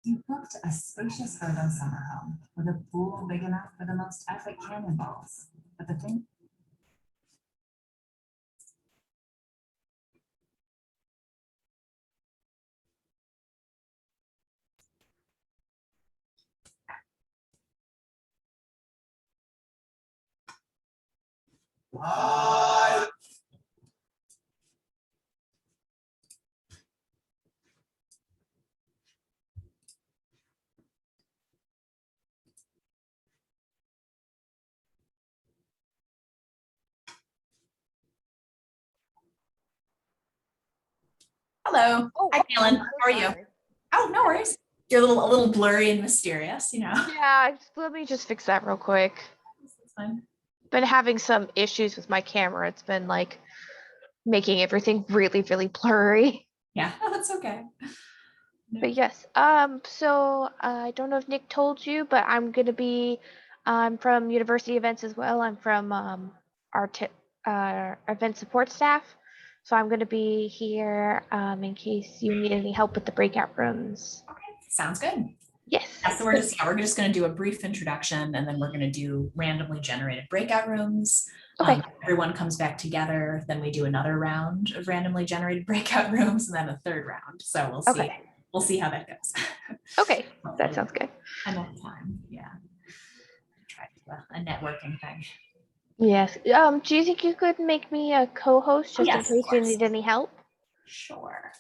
You booked a spacious photo summer home with a pool big enough for the most epic cannonballs. But the thing. Hello. Oh, Hi, Kaylin. so How are you? sorry. Oh, no worries. You're a little blurry and mysterious, you know. Yeah, let me just fix that real quick. That's fine. Been having some issues with my camera. It's been like making everything really, really blurry. Yeah, that's okay. But yes, so I don't know if Nick told you, but I'm from University Events as well. I'm from our event support staff. So I'm gonna be here in case you need any help with the breakout rooms. Okay, sounds good. Yes. Yeah, so we're just going to do a brief introduction, and then we're going to do randomly generated breakout rooms. Okay. Everyone comes back together, then we do another round of randomly generated breakout rooms, and then a third round. So we'll see. Okay. We'll see how that goes. Okay, that sounds good. Enough time, yeah. Try a networking thing. Yes. Do you think you could make me a co-host just in case you need any help? Sure.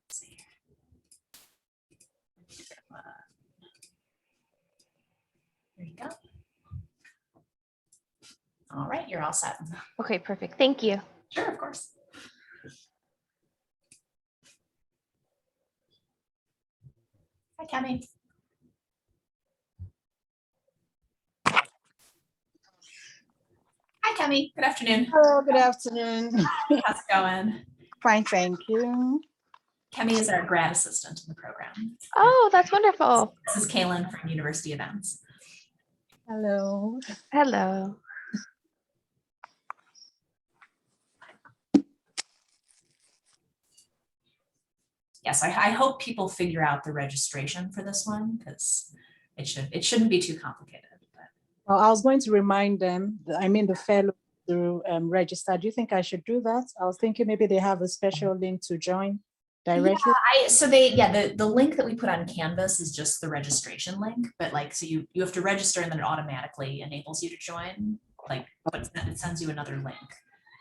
Let's see. There you go. All right, you're all set. Okay, perfect. Thank you. Sure, of course. Hi, Kemi. Hi, Kemi. Good afternoon. Hello, good afternoon. How's it going? Fine, thank you. Kemi is our grad assistant in the program. Oh, that's wonderful. This is Kaylin from University Events. Hello. Hello. Yes, I hope people figure out the registration for this one because it shouldn't be too complicated. But. Well, I was going to remind them, the fellow to register. Do you think I should do that? I was thinking maybe they have a special link to join directly. Yeah, the link that we put on Canvas is just the registration link, but like, so you have to register and then it automatically enables you to join, like, but it sends you another link.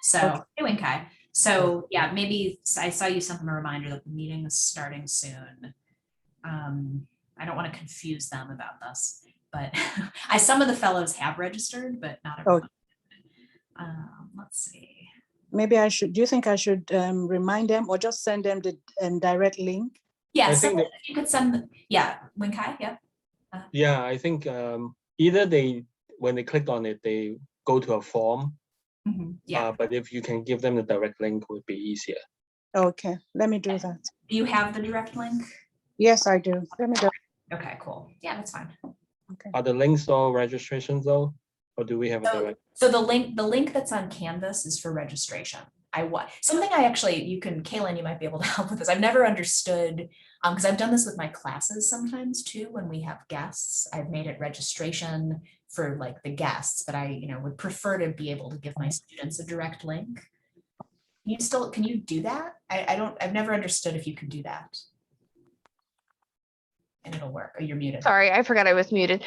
So anyway, Kai. So yeah, maybe I saw you sent them a reminder that the meeting is starting soon. I don't want to confuse them about this, but some of the fellows have registered, but not everyone. Let's see. Maybe I should, do you think I should remind them or just send them the direct link? Yeah, so you could send, Winkai, yeah. Yeah, I think either when they click on it, they go to a form. Mm-hmm. Yeah. But if you can give them the direct link, it would be easier. Okay, let me do that. Do you have the direct link? Yes, I do. Let me do. Okay, cool. Yeah, that's fine. Okay. Are the links all registrations though? Or do we have a direct? So the link that's on Canvas is for registration. Kaylin, you might be able to help with this. I've never understood, because I've done this with my classes sometimes too, when we have guests. I've made it registration for like the guests, but I would prefer to be able to give my students a direct link. Can you do that? I've never understood if you could do that. And it'll work. Oh, you're muted. Sorry, I forgot I was muted.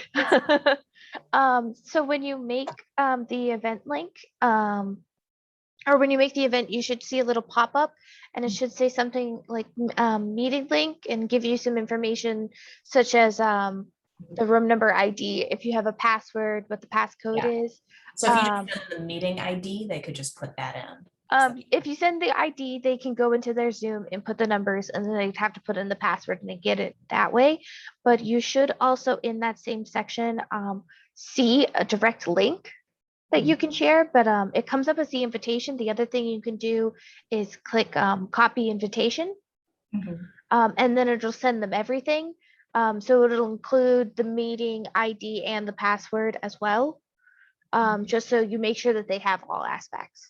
So when you make the event link, or when you make the event, you should see a little pop-up and it should say something like meeting link and give you some information such as the room number ID, if you have a password, what the passcode is. So if you just send the meeting ID, they could just put that in. If you send the ID, they can go into their Zoom and put the numbers and then they'd have to put in the password and they get it that way. But you should also in that same section see a direct link that you can share, but it comes up as the invitation. The other thing you can do is click copy invitation, and then it'll send them everything. So it'll include the meeting ID and the password as well, just so you make sure that they have all aspects.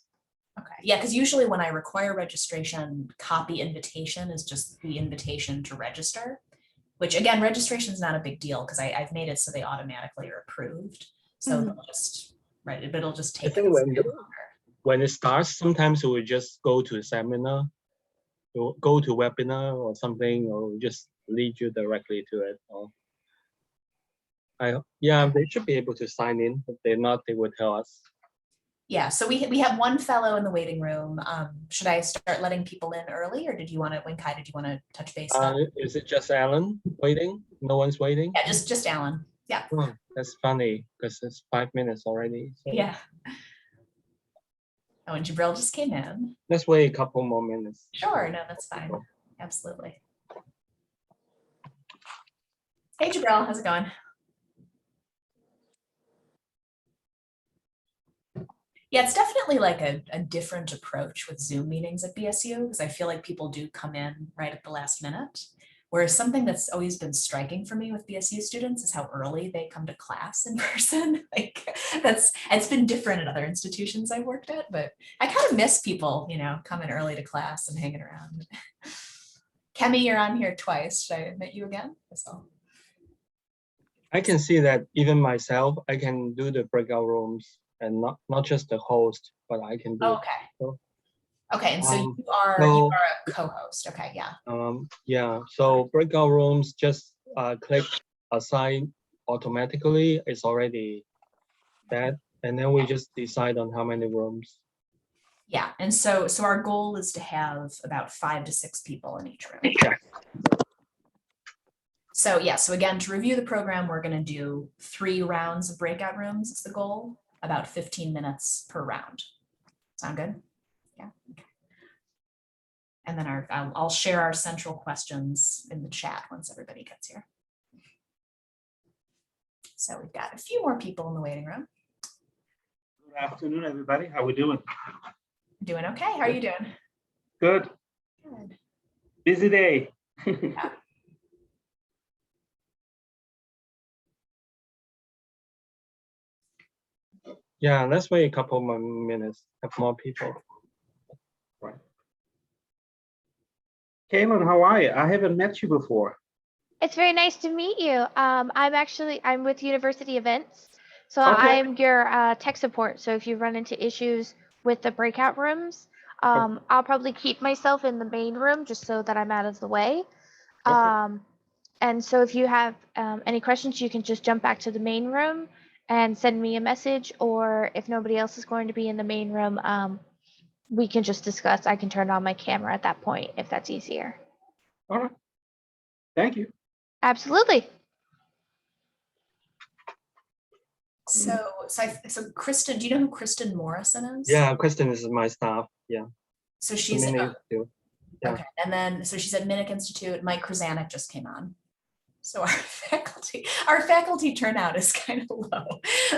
Okay, yeah, because usually when I require registration, copy invitation is just the invitation to register, which again, registration is not a big deal because I've made it so they automatically are approved. So Mhm. they'll just, right, but it'll just I take think us when longer. when it starts, sometimes we just go to a seminar, or go to webinar or something, or just lead you directly to it. Or yeah, they should be able to sign in. If they're not, they would tell us. Yeah, so we have one fellow in the waiting room. Should I start letting people in early, or did you want to, Wenkai, did you want to touch base? Is it just Alan waiting? No one's waiting? Yeah, just Alan. Yeah. Oh, that's funny because it's 5 minutes already. So Yeah. Oh, and Jabril just came in. let's wait a couple more minutes. Sure, no, that's fine. Absolutely. Hey, Jabril, how's it going? Yeah, it's definitely like a different approach with Zoom meetings at BSU because I feel like people do come in right at the last minute. Whereas something that's always been striking for me with BSU students is how early they come to class in person. Like it's been different at other institutions I've worked at, but I kind of miss people, you know, coming early to class and hanging around. Kemi, you're on here twice. Should I admit you again? I can see that even myself, I can do the breakout rooms and not just the host, but I can do. Okay. So, Okay, and so Um, you are so- a co-host. Okay, yeah. Yeah, so breakout rooms, just click assign automatically. It's already that, and then we just decide on how many rooms. Yeah, and so our goal is to have about 5 to 6 people in each room. Yeah. So yeah, so again, to review the program, we're going to do 3 rounds of breakout rooms. It's the goal, about 15 minutes per round. Sound good? Yeah. Okay. And then I'll share our central questions in the chat once everybody gets here. So we've got a few more people in the waiting room. Good afternoon, everybody. How we doing? Doing okay. How are you doing? Good. Good. Busy day. Yeah, let's wait a couple more minutes, have more people. Right. Kaylin, how are you? I haven't met you before. It's very nice to meet you. I'm with University Events. So Okay. I'm your tech support. So if you run into issues with the breakout rooms, I'll probably keep myself in the main room just so that I'm out of the way. Okay. And so if you have any questions, you can just jump back to the main room and send me a message, or if nobody else is going to be in the main room, we can just discuss. I can turn on my camera at that point if that's easier. All right. Thank you. Absolutely. So Kristen, do you know who Kristen Morrison is? Yeah, Kristen is my staff. Yeah. So she's Yeah. okay. And then so she's at Minnick Institute. Mike Krasanik just came on. So our faculty turnout is kind of low.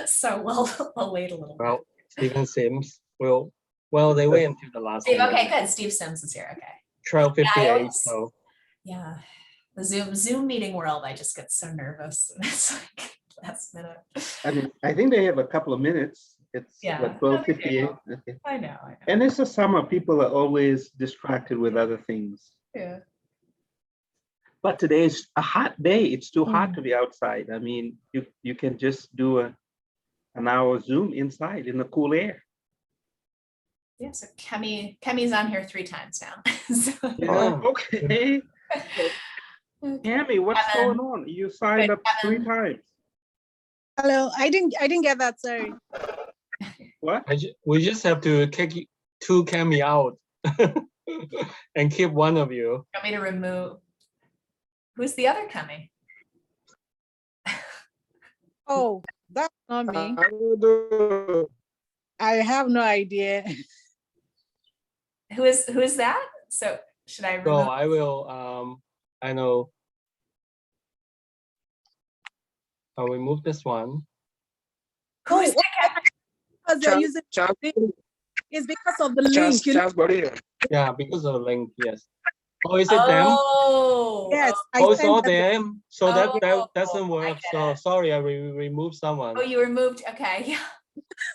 So we'll wait a little Well, bit. Stephen Sims will. Well, they wait until the last. Steve, minute. okay, good. Steve Sims is here. Okay. 12:58. So Yeah, the Zoom meeting world, I just get so nervous. It's like last minute. I mean, I think they have a couple of minutes. It's Yeah. what, 12:58. Okay. I know. And it's the summer. People are always distracted with other things. Yeah. But today is a hot day. It's too hot to be outside. I mean, you can just do an hour Zoom inside in the cool air. Yeah. So Kemi's on here 3 times now. So, yeah. Okay. Tammy, what's Kevin. going on? You signed up 3 Kevin. times. Hello, I didn't get that, sorry. What? We just have to kick 2 Kemi out and keep one of you. Want me to remove? Who's the other Kemi? Oh, that's not me. I have no idea. Who is that? So should I So remove? I will. I know. I'll remove this one. Who is Oh, that? because they're using it's because of the link. You know? Yeah, because of the link. Yes. Oh, is it them? Oh, Yes, Oh, it's all sent them. them. So that Oh, doesn't I work. get So it. sorry, I removed someone. Oh, you removed. Okay.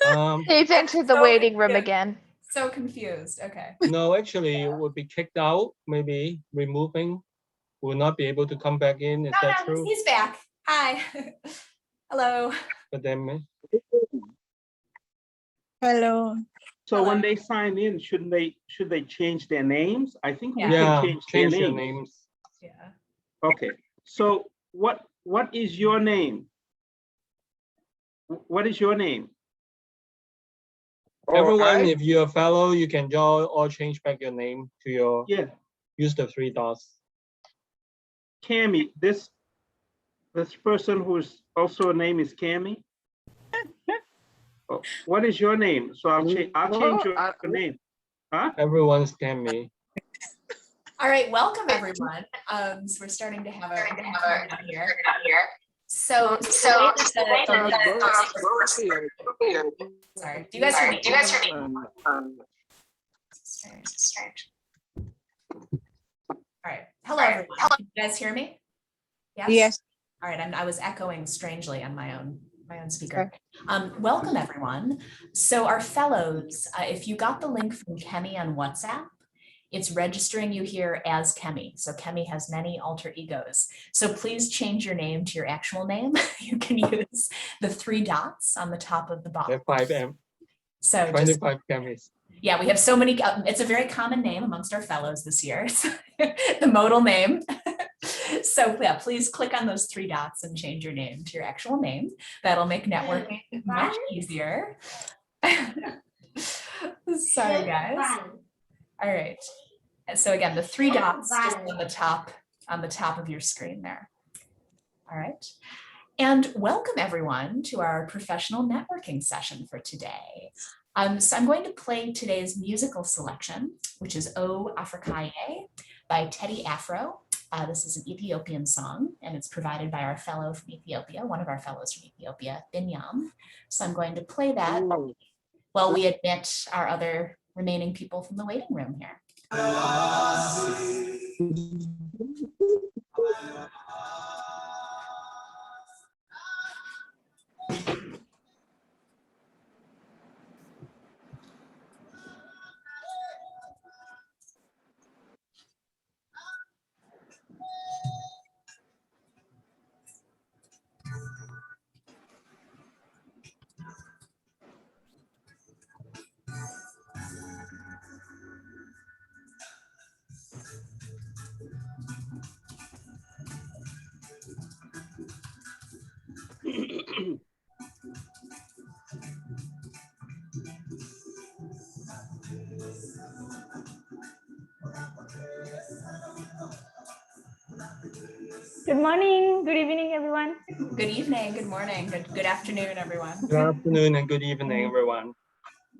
Yeah. They've entered the So waiting room confused. again. So confused. Okay. No, actually, it would be kicked out. Maybe removing. will not be able to come back in. Is that true? He's back. Hi. Hello. But then Hello. So Hello. when they sign in, should they change their names? I think we yeah, can change their your names. names. Yeah. Okay, so what is your name? What is your name? Everyone, if you're a fellow, you can join or change back your name to your, Yeah, use the 3 dots. Cammy, this person who's also a name is Cammy. Oh, what is your name? So I'll change your name. Huh? Everyone's can me. All right, welcome everyone. So we're starting to have a here. So sorry, do you guys hear me? Strange. All right, hello everyone. Can you guys hear me? Yes. All right, I was echoing strangely on my own speaker. Welcome everyone. So our fellows, if you got the link from Kemi on WhatsApp, it's registering you here as Kemi. So Kemi has many alter egos. So please change your name to your actual name. You can use the 3 dots on the top of the box. 5M. So 25 Kemis. yeah, we have so many, it's a very common name amongst our fellows this year. The modal name. So yeah, please click on those 3 dots and change your name to your actual name. That'll make networking much easier. Sorry, guys. All right. So again, the 3 dots just on the top of your screen there. All right. And welcome everyone to our professional networking session for today. So I'm going to play today's musical selection, which is O Afrikaye by Teddy Afro. This is an Ethiopian song, and it's provided by our fellow from Ethiopia, one of our fellows from Ethiopia, Binyam. So I'm going to play that while we admit our other remaining people from the waiting room here. Good morning, good evening, everyone. Good evening, good morning, good afternoon, everyone. Good afternoon and good evening, everyone.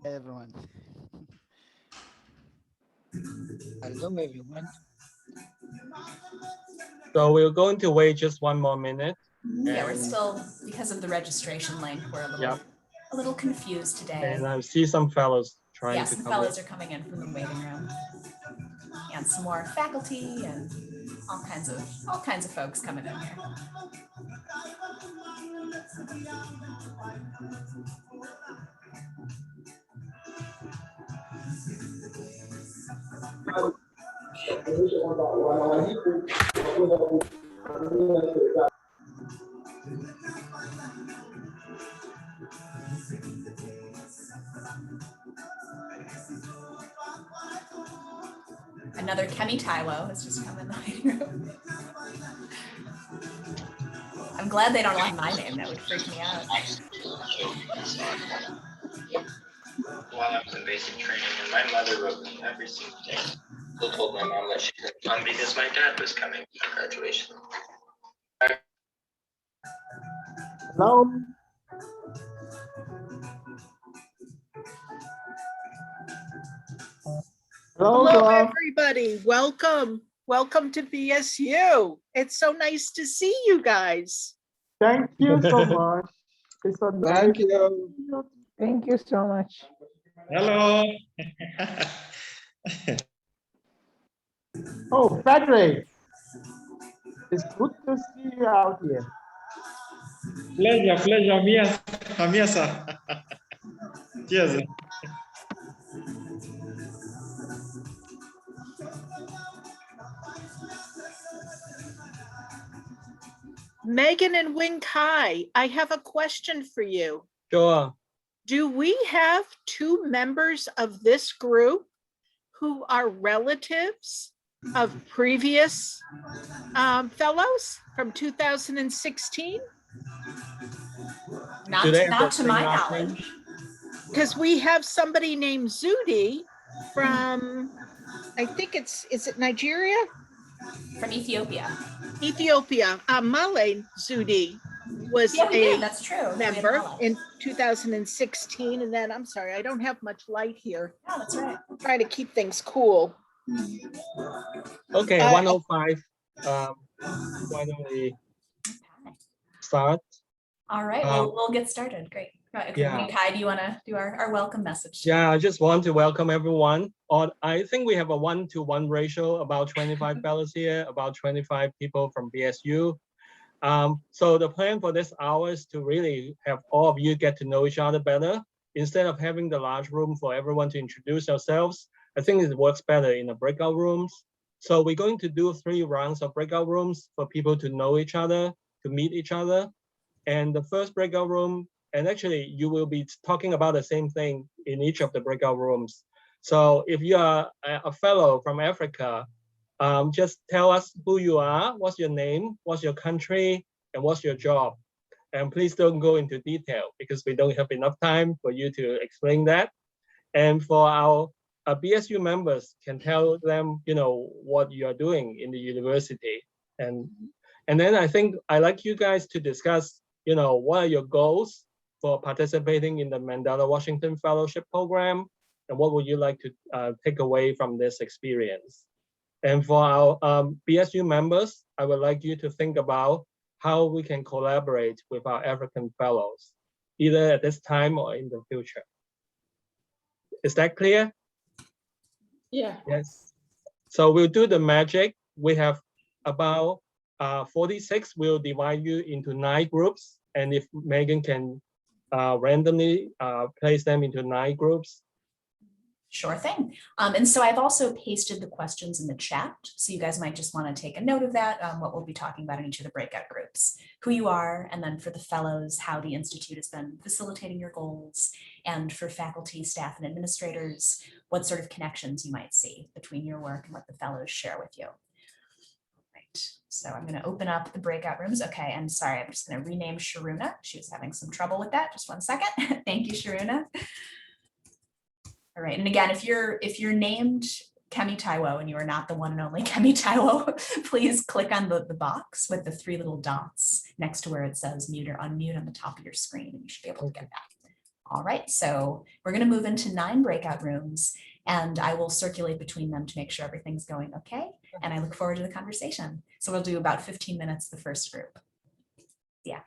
Everyone. Hello, everyone. So we're going to wait just 1 more minute. Yeah, we're still, because of the registration link, we're a little confused today. And I see some fellows trying to some come fellows in. are coming in from the waiting room. And some more faculty and all kinds of folks coming in here. Another Kemi Taiwo has just come in the waiting room. I'm glad they don't like my name. That would freak me out. While I was in basic training, and my mother wrote me every single day. Still told my mom that she couldn't come because my dad was coming for graduation. Hello. Hello, everybody. Welcome. Welcome to BSU. It's so nice to see you guys. Thank you so much. Thank you. Thank you so much. Hello. Oh, Frederick. It's good to see you out here. Pleasure, Mia, sir. Cheers. Megan and Wing Kai, I have a question for you. Sure. Do we have two members of this group who are relatives of previous fellows from 2016? Do they have Not the to same my last name? knowledge. Because we have somebody named Zudi from, I think is it Nigeria? From Ethiopia. Ethiopia. Male Zudi was Yeah, we a did. That's true. We had member Mala. in 2016. And then, I'm sorry, I don't have much light here. No, that's right. Trying to keep things cool. Okay, 105. Why don't we start? All right, we'll get started. Great. Right, okay, Yeah. Kai, do you want to do our welcome message? Yeah, I just want to welcome everyone. I think we have a 1-to-1 ratio, about 25 fellows here, about 25 people from BSU. So the plan for this hour is to really have all of you get to know each other better. Instead of having the large room for everyone to introduce themselves, I think it works better in the breakout rooms. So we're going to do 3 rounds of breakout rooms for people to know each other, to meet each other. And the first breakout room, and actually you will be talking about the same thing in each of the breakout rooms. So if you are a fellow from Africa, just tell us who you are, what's your name, what's your country, and what's your job. And please don't go into detail because we don't have enough time for you to explain that. And for our BSU members, can tell them, what you are doing in the university. And then I think I'd like you guys to discuss, what are your goals for participating in the Mandela Washington Fellowship Program, and what would you like to take away from this experience? And for our BSU members, I would like you to think about how we can collaborate with our African fellows, either at this time or in the future. Is that clear? Yeah. Yes. So we'll do the magic. We have about 46. We'll divide you into 9 groups. And if Megan can randomly place them into 9 groups. Sure thing. And so I've also pasted the questions in the chat. So you guys might just want to take a note of that, what we'll be talking about in each of the breakout groups, who you are, and then for the fellows, how the Institute has been facilitating your goals, and for faculty, staff, and administrators, what sort of connections you might see between your work and what the fellows share with you. Right. So I'm going to open up the breakout rooms. Okay, and sorry, I'm just going to rename Sharuna. She was having some trouble with that. Just one second. Thank you, Sharuna. All right, and again, if you're named Kemi Taiwo and you are not the one and only Kemi Taiwo, please click on the box with the 3 little dots next to where it says mute or unmute on the top of your screen, and you should be able to get that. All right, so we're going to move into 9 breakout rooms, and I will circulate between them to make sure everything's going okay, and I look forward to the conversation. So we'll do about 15 minutes the first group. Yeah.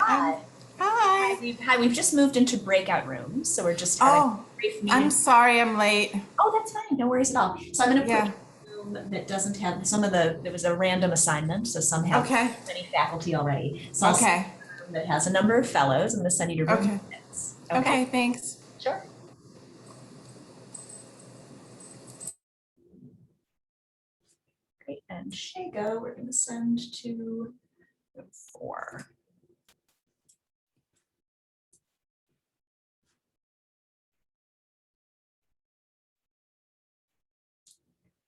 Hi. Hi. We've just moved into breakout rooms, so we're just having a brief meeting. I'm sorry I'm late. Oh, that's fine. No worries at all. So I'm going to Yeah. put a room that doesn't have some of the, it was a random assignment, so some have Okay. many faculty already. So I'll Okay. send you a room that has a number of fellows. I'm going to send you to room Okay. 6. Okay, thanks. Sure. Great. And Shago, we're going to send to room 4.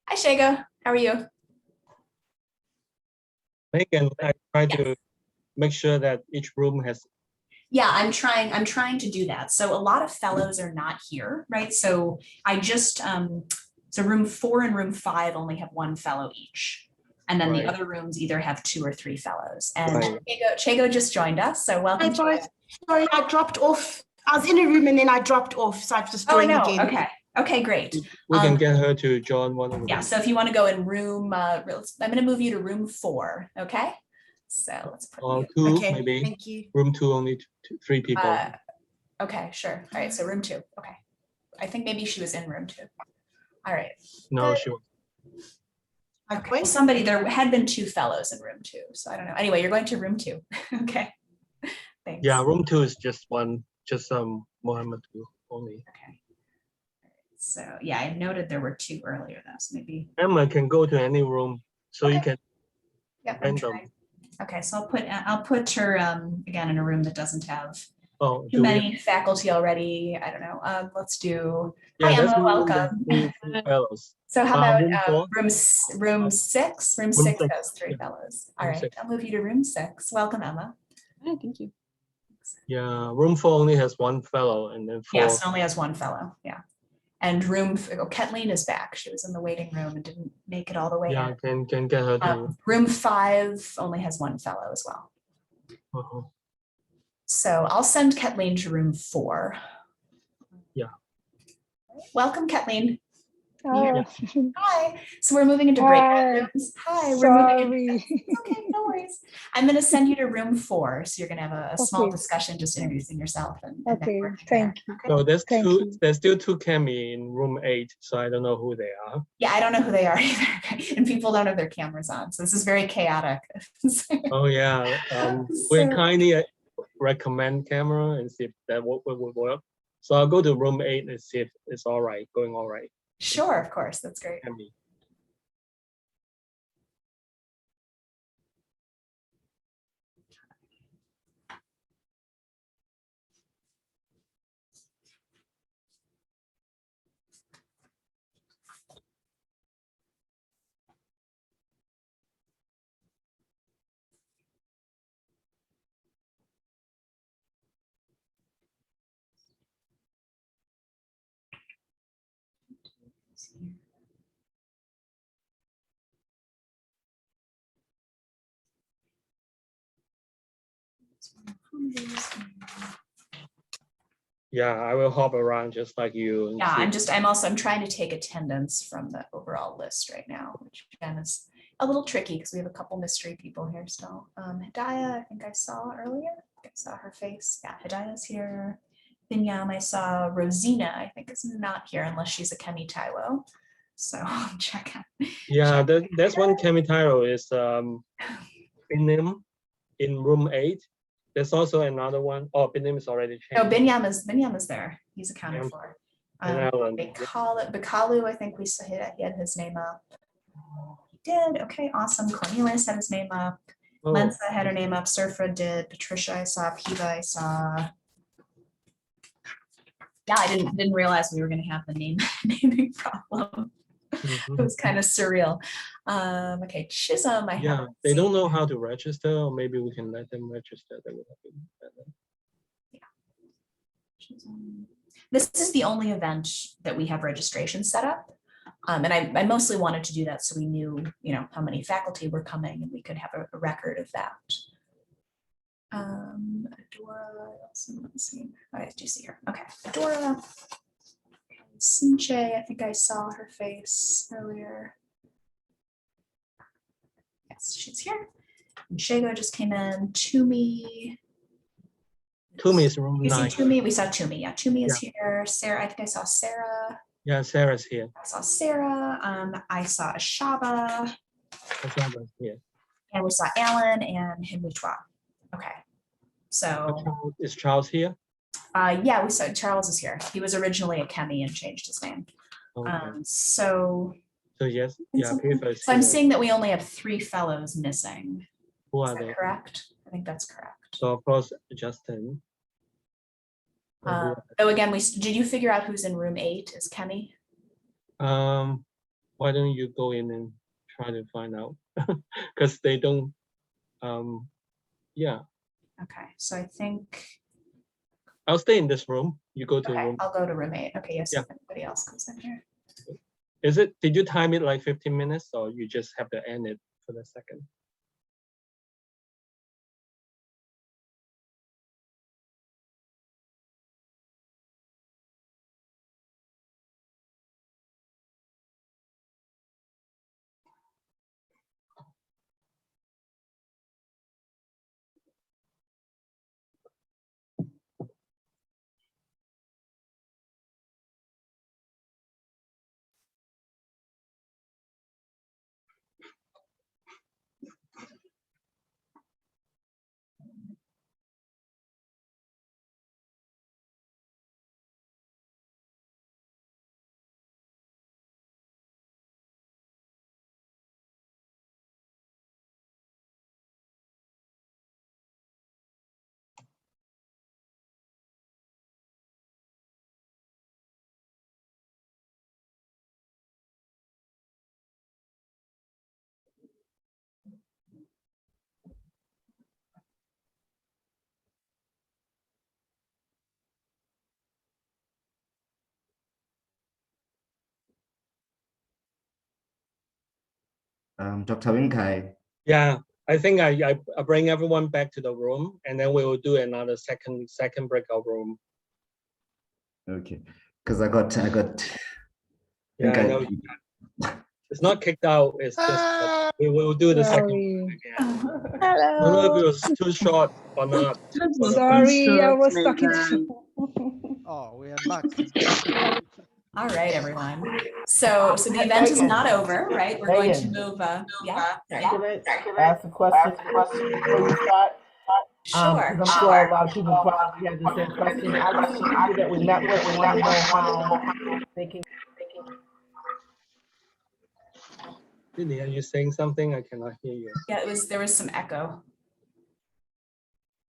Hi, Shago. How are you? Megan, I try to make sure that each room has. Yeah, I'm trying to do that. So a lot of fellows are not here, right? So I just, so room 4 and room 5 only have 1 fellow each. And then Right. the other rooms either have 2 or 3 fellows. And Right. Chago just joined us, so welcome. Hi, guys. Sorry, I dropped off. I was in a room and then I dropped off, so I've just Oh, joined no, again. okay. Okay, great. We can get her to join one of the. Yeah, so if you want to go in room, I'm going to move you to room 4, okay? So let's put you. 2, Okay, maybe. thank you. Room 2, only 3 people. Okay, sure. All right, so room 2. Okay. I think maybe she was in room 2. All right. No, Good. she was. Okay. Well, somebody, there had been 2 fellows in room 2, so I don't know. Anyway, you're going to room 2. Okay. Thanks. Yeah, room 2 is just Mohammed only. Okay. So yeah, I noted there were 2 earlier though, so maybe. Emma can go to any room, so you can. Yeah, I'm trying. Okay, so I'll put her again in a room that doesn't have too many faculty already. I don't know. Let's do. Yeah, Hi that's Emma, more welcome. than 3 fellows. So how about room 4? room 6? Room 6 has 3 fellows. All right, I'll move you to room 6. Welcome, Emma. Hi, thank you. Yeah, room 4 only has 1 fellow, and then 4. Yes, it only has 1 fellow. Yeah. And Kathleen is back. She was in the waiting room and didn't make it all the way Yeah, in. can get her to. Room 5 only has 1 fellow as well. So I'll send Kathleen to room 4. Yeah. Welcome, Kathleen. Oh, Hi. So we're moving into breakout rooms. Hi. sorry. Okay, no worries. I'm going to send you to room 4. So you're going to have a small Okay. discussion, just introducing yourself. And Okay, networking thank there. you. So there's Thank 2. you. There's still 2 Cami in room 8, so I don't know who they are. Yeah, I don't know who they are either. And people don't have their cameras on. So this is very chaotic. Oh yeah. We kindly recommend camera and see if that would work. So I'll go to room 8 and see if it's all right, going all right. Sure, of course. That's great. Cami. Yeah, I will hop around just like you. Yeah, I'm trying to take attendance from the overall list right now, which again is a little tricky because we have a couple mystery people here still. Hidayah, I think I saw earlier. I saw her face. Yeah, Hidayah's here. Binyam, I saw. Rosina, I think is not here unless she's a Kemi Taiwo. So I'll check out. Yeah, there's one Cami Tyro is Binim in room 8. There's also another one. Oh, Binim is already changed. No, Binyam is there. He's accounted for. They call it Bakalu. I think he had his name up. He did. Okay, awesome. Cornelius had his name up. Lensa had her name up. Surfra did. Patricia, I saw. Piva, I saw. Yeah, I didn't realize we were going to have the naming problem. It was kind of surreal. Okay, Chisholm. They don't know how to register, or maybe we can let them register. That would have been better. This is the only event that we have registration set up. And I mostly wanted to do that so we knew, how many faculty were coming and we could have a record of that. Adora, let's see. I do see her. Okay, Adora. Sinche, I think I saw her face earlier. Yes, she's here. And Shago just came in. Toomey. Toomey is room You see 9. Toomey? We saw Toomey. Yeah, Toomey is here. Sarah, I think I saw Sarah. Yeah, Sarah's here. I saw Sarah. I saw Ashaba. Ashaba's here. And we saw Alan and Himwichwa. Okay. So Is Charles here? yeah, we saw Charles is here. He was originally a Kemi and changed his name. Okay. So yes, yeah, Piva is so I'm here. seeing that we only have 3 fellows missing. Who Is are that they? correct? I think that's correct. So of course, Justin. Though again, did you figure out who's in room 8 is Kemi? Why don't you go in and try to find out? Because they don't, yeah. Okay, so I think I'll stay in this room. You go to okay, room. I'll go to room 8. Okay, yes, Yeah. if anybody else comes in here. Did you time it like 15 minutes or you just have to end it for the second? Dr. Winkai. Yeah, I think I bring everyone back to the room and then we will do another second breakout room. Okay, because I got. Yeah, I know. It's not kicked out. It's just we will do the second one again. I don't know if it was too short or not. Sorry, I was stuck in. Oh, we are back. All right, everyone. So the event is not over, right? We're going to move. Yeah. Sorry. Can I ask a question before you start? Sure. I'm sure a lot of people probably had the same question. I just people that we met with, we want to know how they can. Lily, are you saying something? I cannot hear you. Yeah, there was some echo.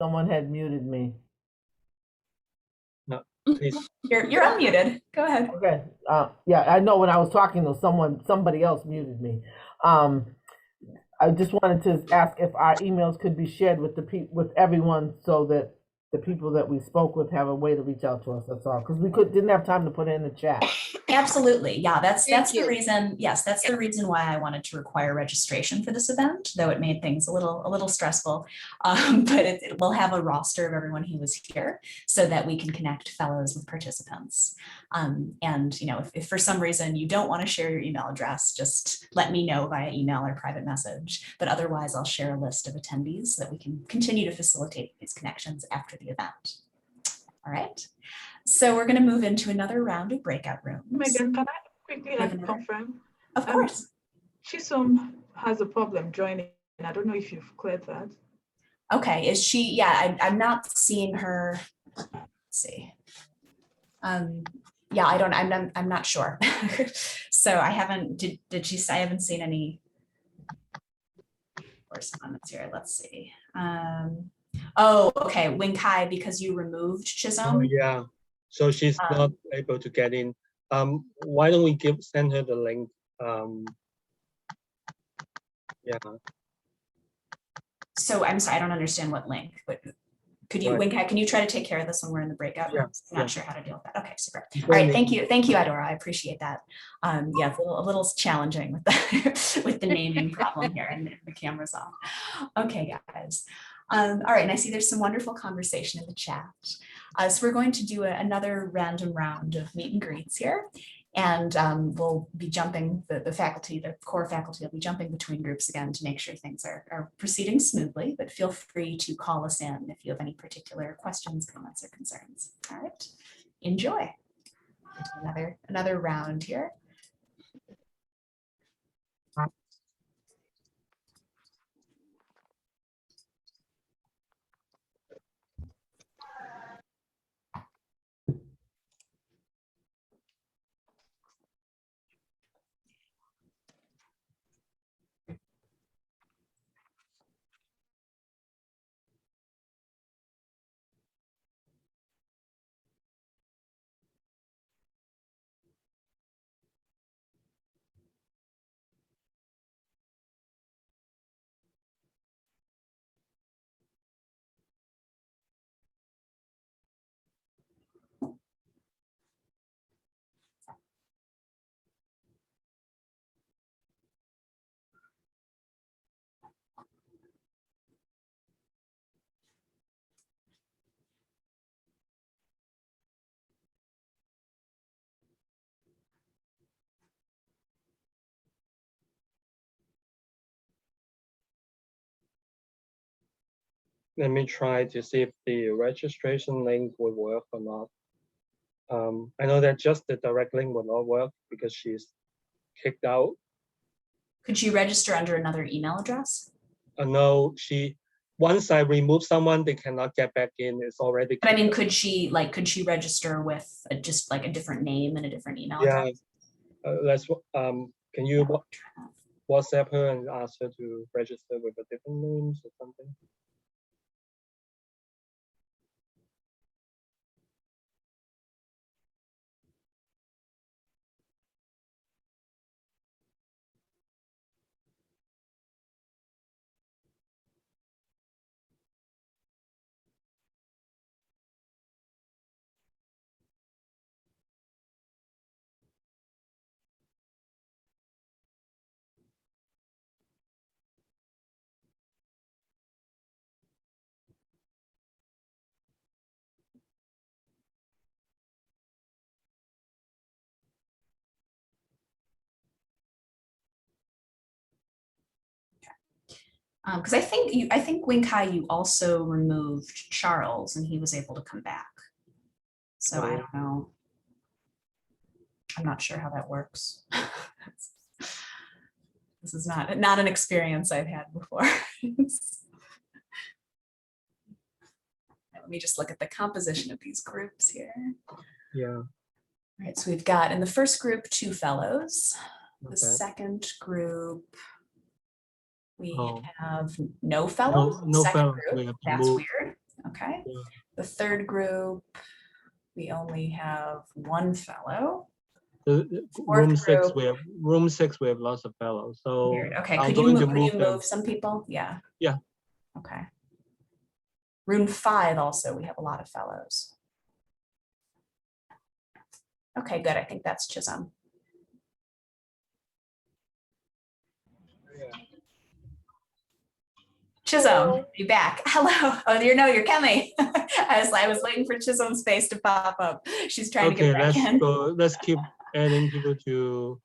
Someone had muted me. No, please. You're unmuted. Go ahead. Okay. Yeah, I know when I was talking though, somebody else muted me. I just wanted to ask if our emails could be shared with with everyone so that the people that we spoke with have a way to reach out to us. That's all, because we didn't have time to put it in the chat. Absolutely. Yeah, that's the reason. Yes, that's the reason why I wanted to require registration for this event, though it made things a little stressful. But it will have a roster of everyone who was here so that we can connect fellows with participants. And if for some reason you don't want to share your email address, just let me know via email or private message. But otherwise, I'll share a list of attendees so that we can continue to facilitate these connections after the event. All right. So we're going to move into another round of breakout rooms. Megan, can I quickly confirm? Of course. Chisholm has a problem joining. I don't know if you've cleared that. Okay, is she? Yeah, I'm not seeing her. Let's see. Yeah, I'm not sure. So I haven't. Did she say? I haven't seen any correspondence here. Let's see. Oh, okay, Winkai, because you removed Chisholm. Oh, yeah. So she's not able to get in. Why don't we send her the link? Yeah. So I'm sorry, I don't understand what link, but could you, Winkai, can you try to take care of this when we're in the breakout rooms? I'm not sure how to deal with that. Okay, super. All right, thank you, Adora. I appreciate that. Yeah, it's a little challenging with the with the naming problem here and the camera's off. Okay, guys. All right, and I see there's some wonderful conversation in the chat. So we're going to do another random round of meet and greets here. And we'll be jumping, the faculty, the core faculty will be jumping between groups again to make sure things are proceeding smoothly, but feel free to call us in if you have any particular questions, comments, or concerns. All right, enjoy. Another round here. Let me try to see if the registration link will work or not. I know that just the direct link will not work because she's kicked out. Could you register under another email address? No, once I remove someone, they cannot get back in. It's already. But I mean, could she register with just like a different name and a different email Yeah. address? Can you WhatsApp her and ask her to register with a different name or something? Because I think Wing Kai, you also removed Charles and he was able to come back. So I don't know. I'm not sure how that works. This is not an experience I've had before. Let me just look at the composition of these groups here. Yeah. All right, so we've got in the first group 2 fellows. The Okay. second group, we Oh. have no fellows. No Second fellows. group, We have to that's move. weird. Okay. Yeah. The third group, we only have 1 fellow. Room 6, we have lots of fellows. So Weird. Okay, I'm could you going to move them. some people? Yeah. Yeah. Okay. Room 5 also, we have a lot of fellows. Okay, good. I think that's Chisholm. Chisholm, you back? Hello. Oh, you're coming. I was waiting for Chisholm's face to pop up. She's trying to get back in. Let's keep adding people to,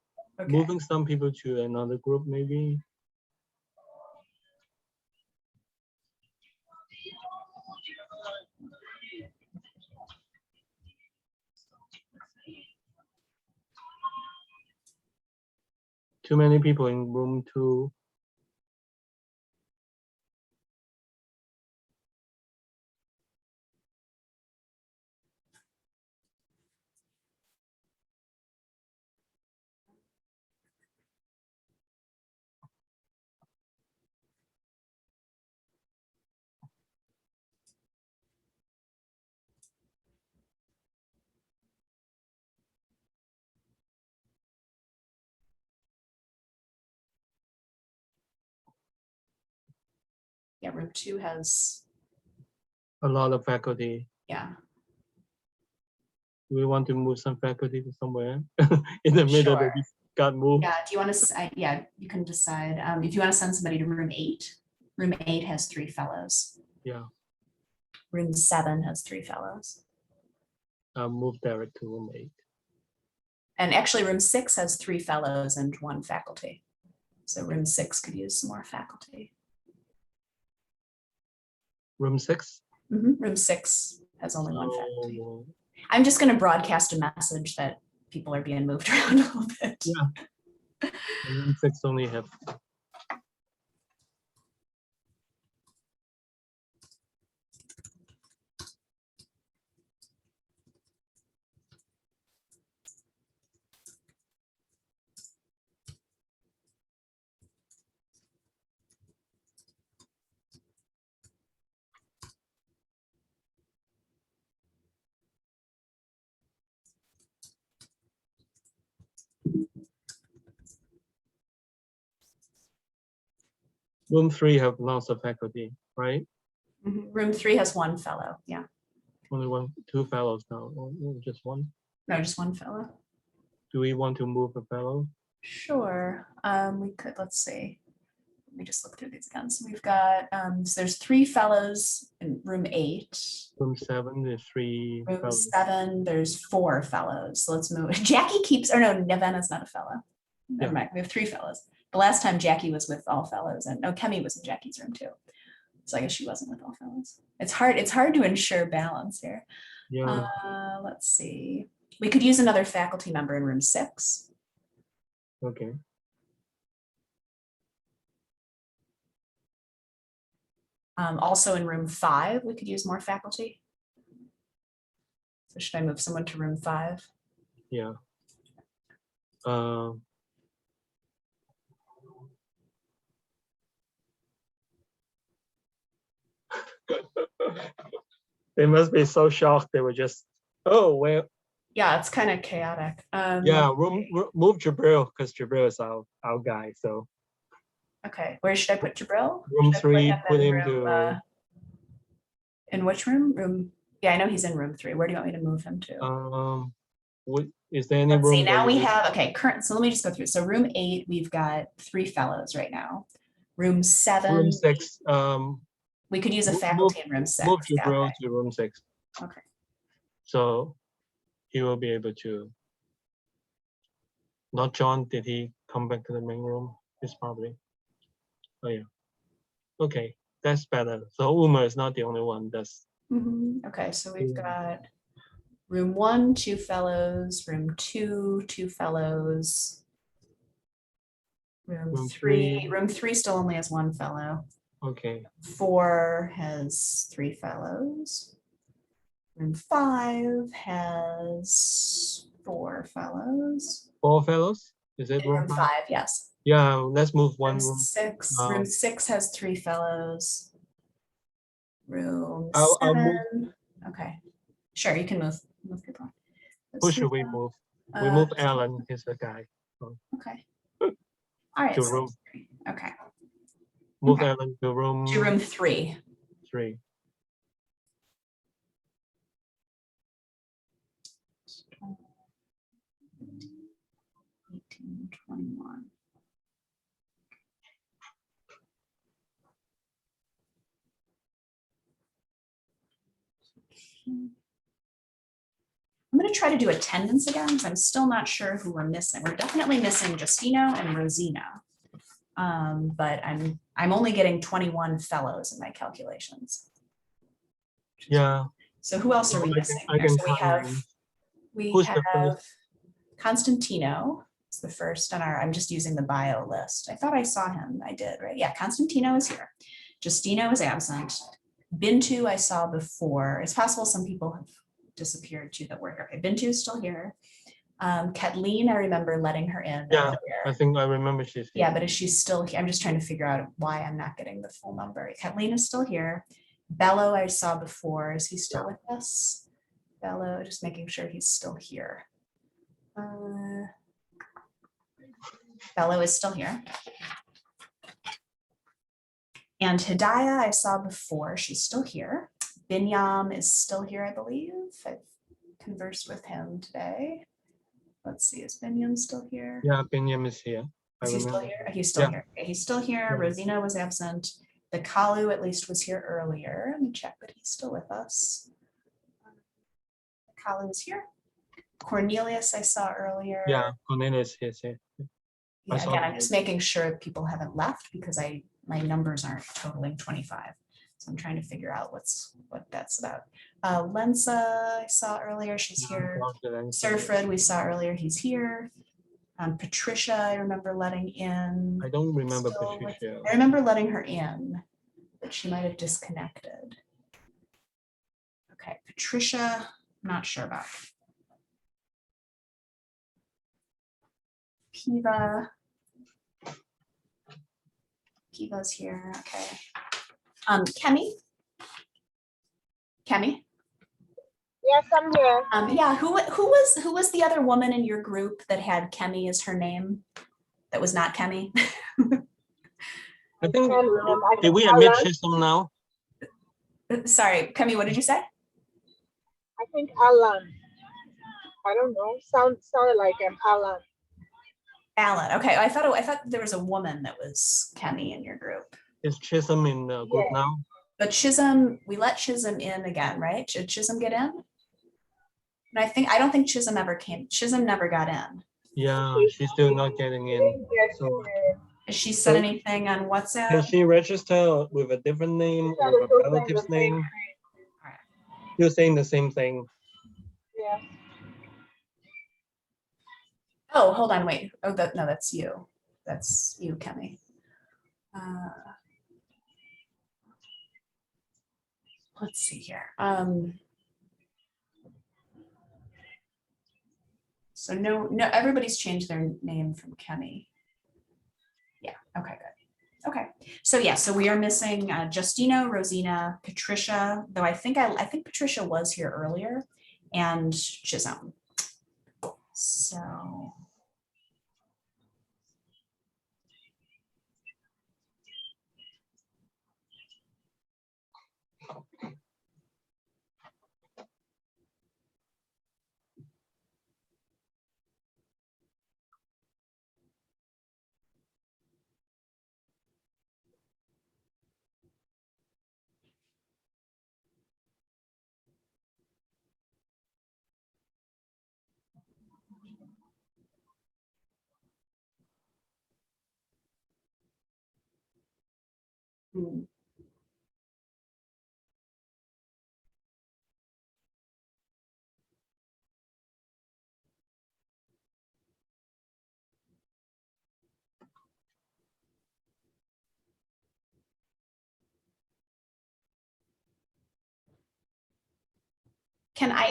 moving some people to another group maybe. Too many people in room 2. Yeah, room 2 has A lot of faculty. Yeah. We want to move some faculty to somewhere in the middle that we got moved. Yeah, do you want to, yeah, you can decide. If you want to send somebody to room 8, room 8 has 3 fellows. Yeah. Room 7 has 3 fellows. Move Derek to room 8. And actually room 6 has 3 fellows and 1 faculty. So room 6 could use some more faculty. Room 6? Room 6 has only 1 faculty. I'm just going to broadcast a message that people are being moved around a little bit. Yeah. Room 6 only have. Room 3 have lots of faculty, right? Room 3 has 1 fellow. Yeah. Only 2 fellows now, or just 1? No, just 1 fellow. Do we want to move a fellow? Sure. We could, let's see. Let me just look through these again. So we've got, so there's 3 fellows in room 8. Room 7 is 3 Room fellows. 7, there's 4 fellows. So let's move. Jackie keeps, or no, Nevena's not a fellow. Never mind. We have 3 fellows. The last time Jackie was with all fellows, and no, Kemi was in Jackie's room too. So I guess she wasn't with all fellows. It's hard to ensure balance here. Yeah. Let's see. We could use another faculty member in room 6. Okay. Also in room 5, we could use more faculty. So should I move someone to room 5? Yeah. They must be so shocked. They were just, oh, well. Yeah, it's kind of chaotic. Yeah, move Jabril, because Jabril is our guy. So. Okay, where should I put Jabril? Room Should I 3, put in him to. In which room? Yeah, I know he's in room 3. Where do you want me to move him to? Is there any Let's room? see, now we have, okay, current, so let me just go through. So room 8, we've got 3 fellows right now. Room 7. Room 6. We could use a faculty in room 6. Move Jabril to room 6. Okay. So he will be able to. Not John, did he come back to the main room? He's probably. Oh yeah. Okay, that's better. So Uma is not the only one that's. Okay, so we've got room 1, 2 fellows, room 2, 2 fellows. Room 3 still only has 1 fellow. Okay. 4 has 3 fellows. Room 5 has 4 fellows. 4 fellows? Is it room 5? Yes. Yeah, let's move one room. 6. Room 6 has 3 fellows. Room I'll 7. move. Okay. Sure, you can move people. Who should we move? We move Alan, he's the guy. Okay. All right. To So room. Okay. Move Alan to room. To room 3. 3. I'm going to try to do attendance again because I'm still not sure who we're missing. We're definitely missing Justino and Rosina, but I'm only getting 21 fellows in my calculations. Yeah. So who else are we missing? We have Constantino. It's the first on our. I'm just using the bio list. I thought I saw him. I did, right? Yeah, Constantino is here. Justino is absent. Bintu I saw before. It's possible some people have disappeared too that were here. Okay, Bintu is still here. Kathleen, I remember letting her in. Yeah, earlier. I think I remember she's here. Yeah, but is she still here? I'm just trying to figure out why I'm not getting the full number. Kathleen is still here. Bello I saw before. Is he still with us? Bello, just making sure he's still here. Bello is still here. And Hidayah I saw before. She's still here. Binyam is still here, I believe. I've conversed with him today. Let's see, is Binyam still here? Yeah, Binyam is here. Is he still here? He's still here. Okay, he's still here. Rosina was absent. The Kalu at least was here earlier. Let me check that he's still with us. The Kalu is here. Cornelius I saw earlier. Yeah, Cornelius is here. Yeah, saw again, the I'm just making sure people haven't left because my numbers aren't totaling 25. So I'm trying to figure out what that's about. Lensa I saw earlier, she's here. Surfred we saw earlier, he's here. Patricia, I remember letting in. I don't remember Still with- Patricia. I remember letting her in, but she might have disconnected. Okay, Patricia, not sure about. Kiva. Kiva's here, okay. Kemi? Kemi? Yes, I'm here. Yeah, who was the other woman in your group that had Kemi as her name? That was not Kemi? I think, did we admit Chisholm now? Sorry, Kemi, what did you say? I think Alan. I don't know. Sounded like Alan. Alan. Okay, I thought there was a woman that was Kemi in your group. Is Chisholm in the group now? But Chisholm, we let Chisholm in again, right? Did Chisholm get in? And I don't think Chisholm ever came. Chisholm never got in. Yeah, she's still not getting in. So Has she said anything on WhatsApp? can she register with a different name or a relative's name? You're saying the same thing. Yeah. Oh, hold on, wait. Oh, no, that's you. That's you, Kemi. Let's see here. So no, everybody's changed their name from Kemi. Yeah, okay, good. Okay, so yeah, so we are missing Justino, Rosina, Patricia, though I think Patricia was here earlier, and Chisholm. So.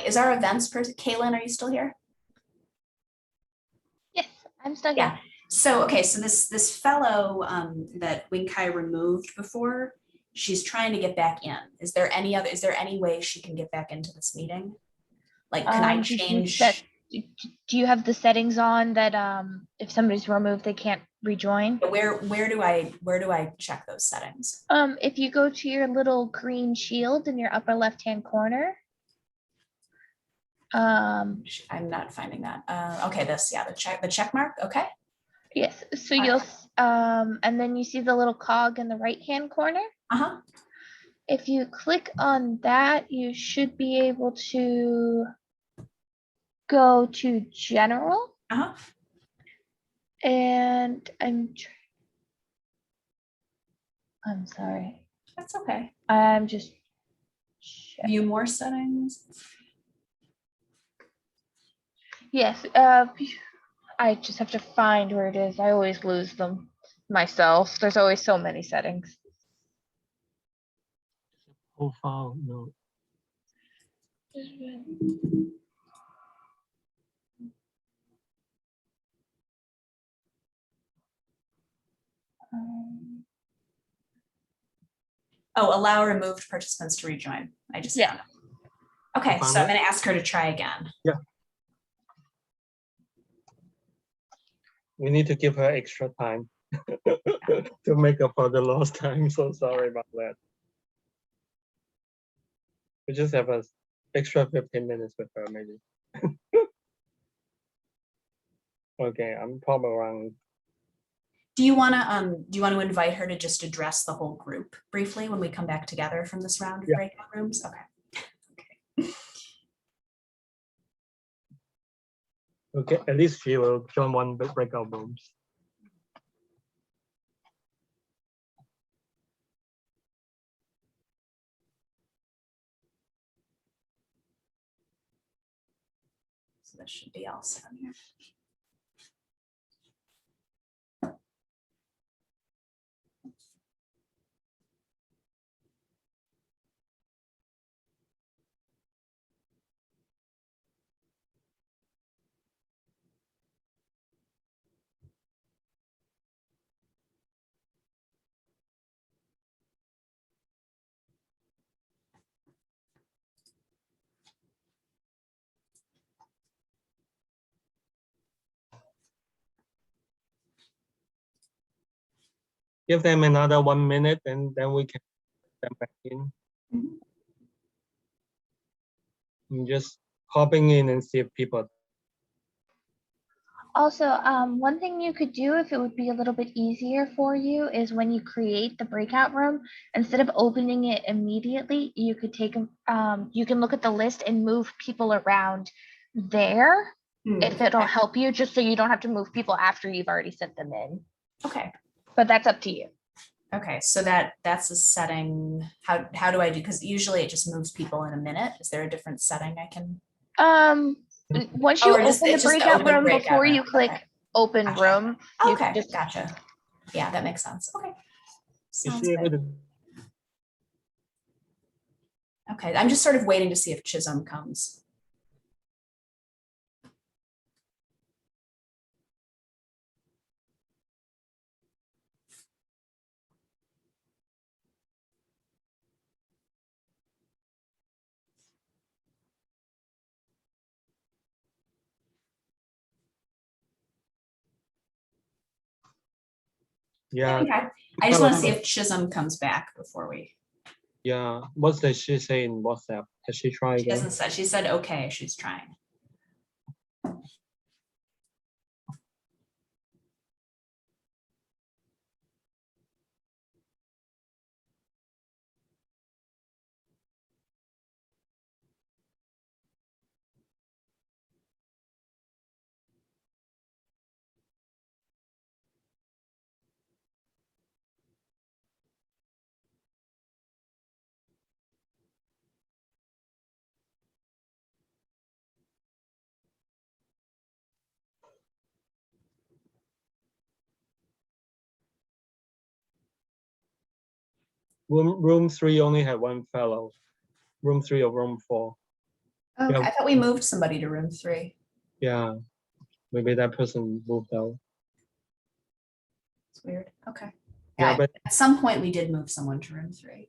Is our events person, Kaylin, are you still here? Yes, I'm still here. Yeah. So, okay, so this fellow that Winkai removed before, she's trying to get back in. Is there any way she can get back into this meeting? Like, can I change? Do you have the settings on that if somebody's removed, they can't rejoin? Where do I check those settings? If you go to your little green shield in your upper left-hand corner. I'm not finding that. Okay, the check mark. Okay. Yes. So you'll and then you see the little cog in the right-hand corner. Uh-huh. If you click on that, you should be able to go to general. Uh-huh. And I'm sorry. That's okay. I'm just view more settings. Yes. I just have to find where it is. I always lose them myself. There's always so many settings. Profile, no. Allow removed participants to rejoin. I just found it. Okay, so I'm going to ask her to try again. Yeah. We need to give her extra time to make up for the lost time. So sorry about that. We just have an extra 15 minutes with her, maybe. Okay, I'm probably around. Do you want to invite her to just address the whole group briefly when we come back together from this round of breakout rooms? Okay. Okay, at least she will join one breakout rooms. So this should be all set on here. Give them another 1 minute and then we can put them back in. I'm just hopping in and see if people. Also, one thing you could do if it would be a little bit easier for you is when you create the breakout room, instead of opening it immediately, you could take you can look at the list and move people around there if it'll help you, just so you don't have to move people after you've already sent them in. Okay. But that's up to you. Okay, so that's a setting. How do I do? Because usually it just moves people in a minute. Is there a different setting I can? Once you or open just- the it's just the breakout open room, breakout before room. you click Okay. open Gotcha. room, you Okay, can just gotcha. Yeah, that makes sense. Okay. Is Sounds she able good. to? Okay, I'm just sort of waiting to see if Chisholm comes. Yeah. Okay. I just want to see if Chisholm comes back before we. Yeah. What does she say in WhatsApp? Has she tried She again? doesn't say. She said okay. She's trying. Room 3 only had one fellow. Room 3 or room 4. Okay. Yeah. I thought we moved somebody to room 3. Yeah. Maybe that person moved out. It's weird. Okay. Yeah, Yeah, but at some point we did move someone to room 3.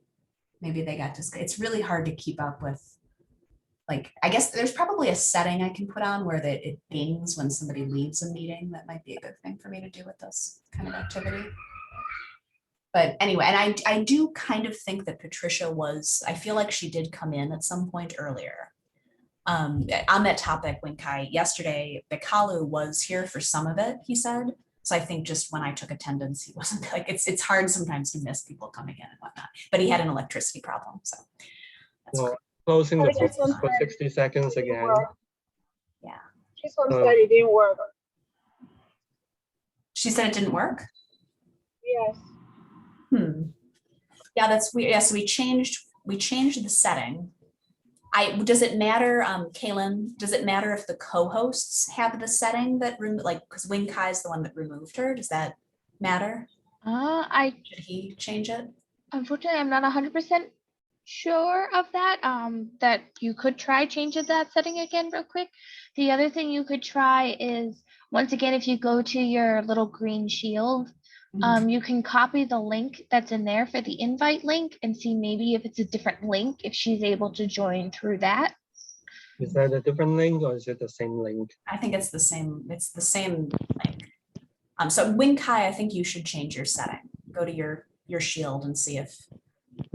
Maybe they got it's really hard to keep up with. Like, I guess there's probably a setting I can put on where it dings when somebody leaves a meeting. That might be a good thing for me to do with this kind of activity. But anyway, and I do kind of think that Patricia I feel like she did come in at some point earlier. On that topic, Winkai, yesterday, Bekalu was here for some of it, he said. So I think just when I took attendance, he wasn't like, it's hard sometimes to miss people coming in and whatnot, but he had an electricity problem, so. That's well, great. closing the book for 60 seconds again. Yeah. This one said it didn't work. She said it didn't work? Yes. Yeah, that's weird. Yeah, so we changed the setting. Does it matter, Kaylin, does it matter if the co-hosts have the setting that because Wing Kai is the one that removed her? Does that matter? Should he change it? Unfortunately, I'm not 100% sure of that. That you could try changing that setting again real quick. The other thing you could try is, once again, if you go to your little green shield, you can copy the link that's in there for the invite link and see maybe if it's a different link, if she's able to join through that. Is that a different link or is it the same link? I think it's the same link. So Wing Kai, I think you should change your setting. Go to your shield and see if.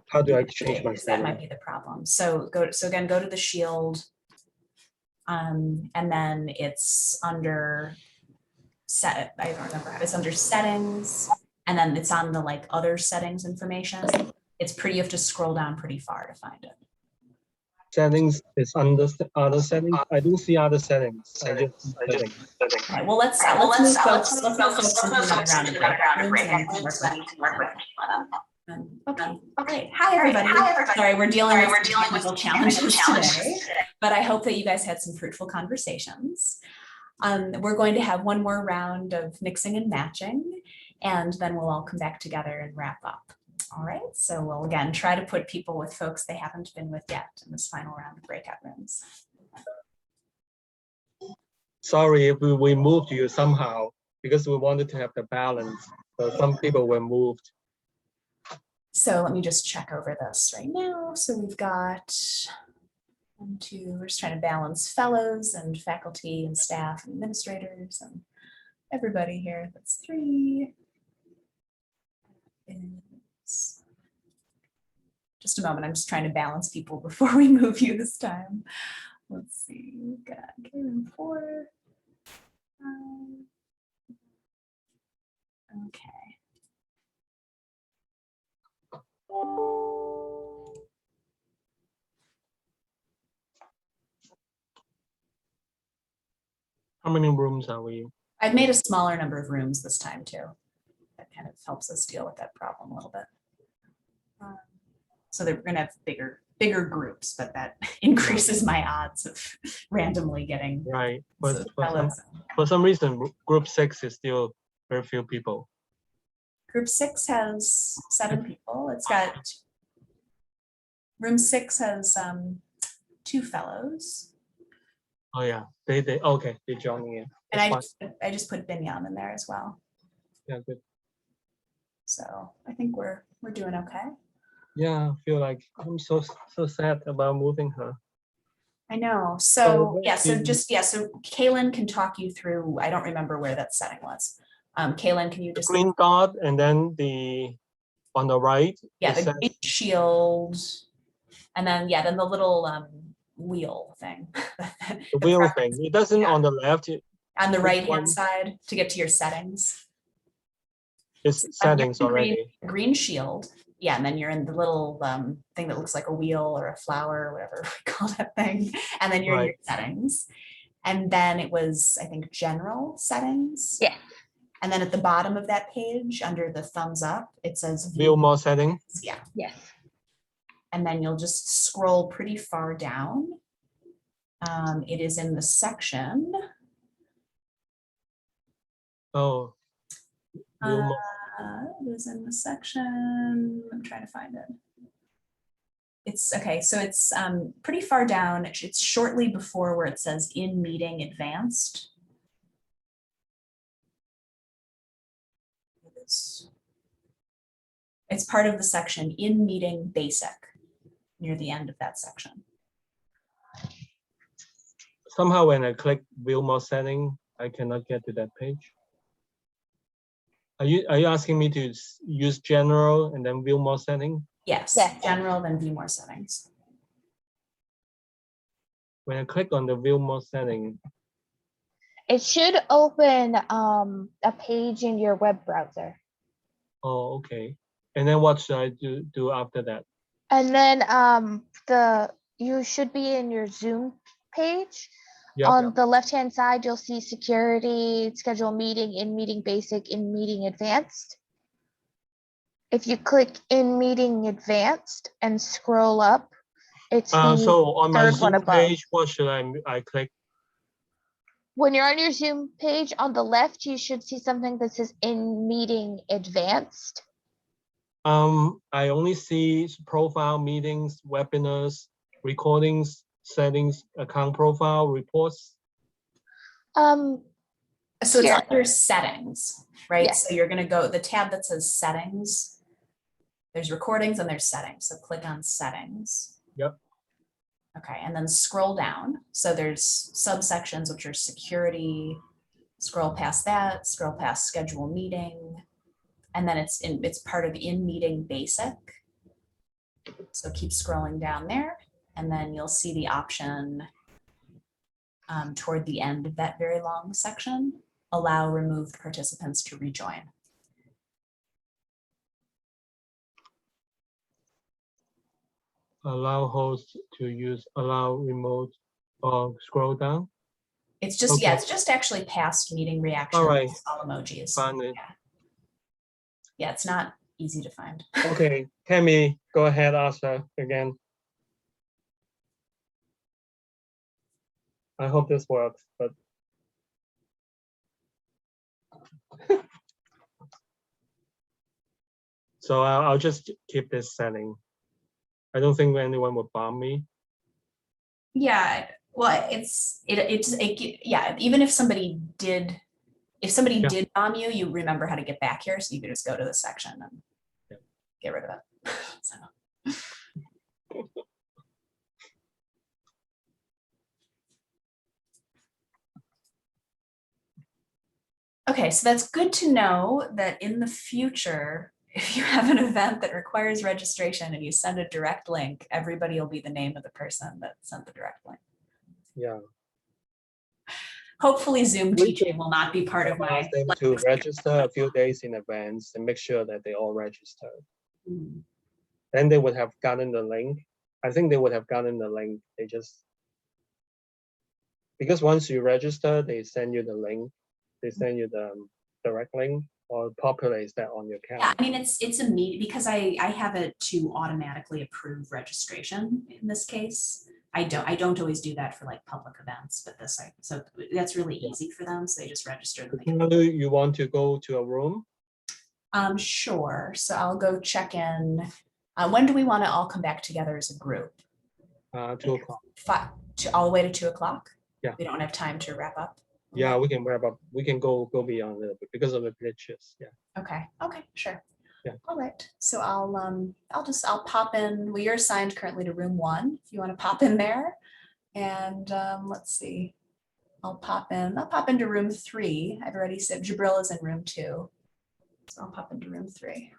How do I change my That setting? might be the problem. So again, go to the shield. And then it's under I don't remember. It's under settings, and then it's on the other settings information. You have to scroll down pretty far to find it. settings is under other settings. I don't see other settings. I just see settings. All right, well, let's move folks into another round of breakout rooms and we can work with Okay. Hi, everybody. Sorry, we're dealing with technical challenges today, but I hope that you guys had some fruitful conversations. We're going to have one more round of mixing and matching, and then we'll all come back together and wrap up. All right, so we'll again try to put people with folks they haven't been with yet in this final round of breakout rooms. Sorry if we moved you somehow because we wanted to have the balance. So some people were moved. So let me just check over this right now. So we've got 1, 2, we're just trying to balance fellows and faculty and staff and administrators and everybody here. That's 3. Just a moment, I'm just trying to balance people before we move you this time. Let's see, we've got Karen 4. 5. Okay. How many rooms are we? I've made a smaller number of rooms this time too. That kind of helps us deal with that problem a little bit. So that we're gonna have bigger groups, but that increases my odds of randomly getting. Right, but for some reason, group 6 is still very few people. Group 6 has 7 people. It's got, room 6 has 2 fellows. Oh yeah, they okay, they're joining in. And That's I just put Binyam in there as well. yeah, good. So I think we're doing okay. Yeah, I feel like I'm so sad about moving her. I know. So yeah, so Kaylin can talk you through. I don't remember where that setting was. Kaylin, can you just Green dot and then on the right? Yeah, the green shield, and then then the little wheel thing. The wheel thing. It doesn't on the left. On the right hand side to get to your settings. It's settings already. Green shield. Yeah, and then you're in the little thing that looks like a wheel or a flower or whatever we call that thing. And then you're in your settings. And then it was, I think, general settings. Yeah. And then at the bottom of that page, under the thumbs up, it says view more settings. Yeah. Yes. And then you'll just scroll pretty far down. It is in the section. Oh. It is in the section. I'm trying to find it. It's okay. So it's pretty far down. It's shortly before where it says in meeting advanced. It's part of the section in meeting basic near the end of that section. Somehow when I click view more setting, I cannot get to that page. Are you asking me to use general and then view more setting? Yes, general, then view more settings. When I click on the view more setting, it should open a page in your web browser. Oh, okay. And then what should I do after that? And then you should be in your Zoom page. Yep. On the left-hand side, you'll see security, schedule meeting, in meeting basic, in meeting advanced. If you click in meeting advanced and scroll up, it's the so on my third one Zoom above. page, what should I click? When you're on your Zoom page, on the left, you should see something that says in meeting advanced. I only see profile, meetings, webinars, recordings, settings, account profile, reports. So it's under settings, right? Yes. So you're going to go the tab that says settings. There's recordings and there's settings. So click on settings. Yep. Okay, and then scroll down. So there's subsections which are security. Scroll past that. Scroll past schedule meeting, and then it's part of in meeting basic. So keep scrolling down there, and then you'll see the option toward the end of that very long section, allow removed participants to rejoin. allow host to use allow remote or scroll down. It's just, yeah, Okay. it's just actually past meeting reactions, All right. all emojis. Find it. Yeah. Yeah, it's not easy to find. Okay, Tammy, go ahead, ask her again. I hope this works, but so I'll just keep this setting. I don't think anyone will bomb me. Yeah, well, yeah, even if somebody did, Yeah. did bomb you, you remember how to get back here, so you could just go to the section and get rid of it. So. Okay, so that's good to know that in the future, if you have an event that requires registration and you send a direct link, everybody will be the name of the person that sent the direct link. Yeah. Hopefully Zoom teaching will not be part of my. Ask them to register a few days in advance and make sure that they all register. Then they would have gotten the link. I think they would have gotten the link. They just, because once you register, they send you the link. They send you the direct link or populates that on your Yeah, calendar. I mean, it's immediate because I have it to automatically approve registration in this case. I don't always do that for like public events, but so that's really easy for them. So they just register them. You want to go to a room? Sure. So I'll go check in. When do we want to all come back together as a group? 2 o'clock. All the way to 2 o'clock? Yeah. We don't have time to wrap up? Yeah, we can wrap up. We can go beyond a little bit because of the glitches. Yeah. Okay. Okay. Sure. Yeah. All right. So I'll pop in. Well, you're assigned currently to room 1. If you want to pop in there, and let's see. I'll pop into room 3. I've already said Jabril is in room 2, so I'll pop into room 3.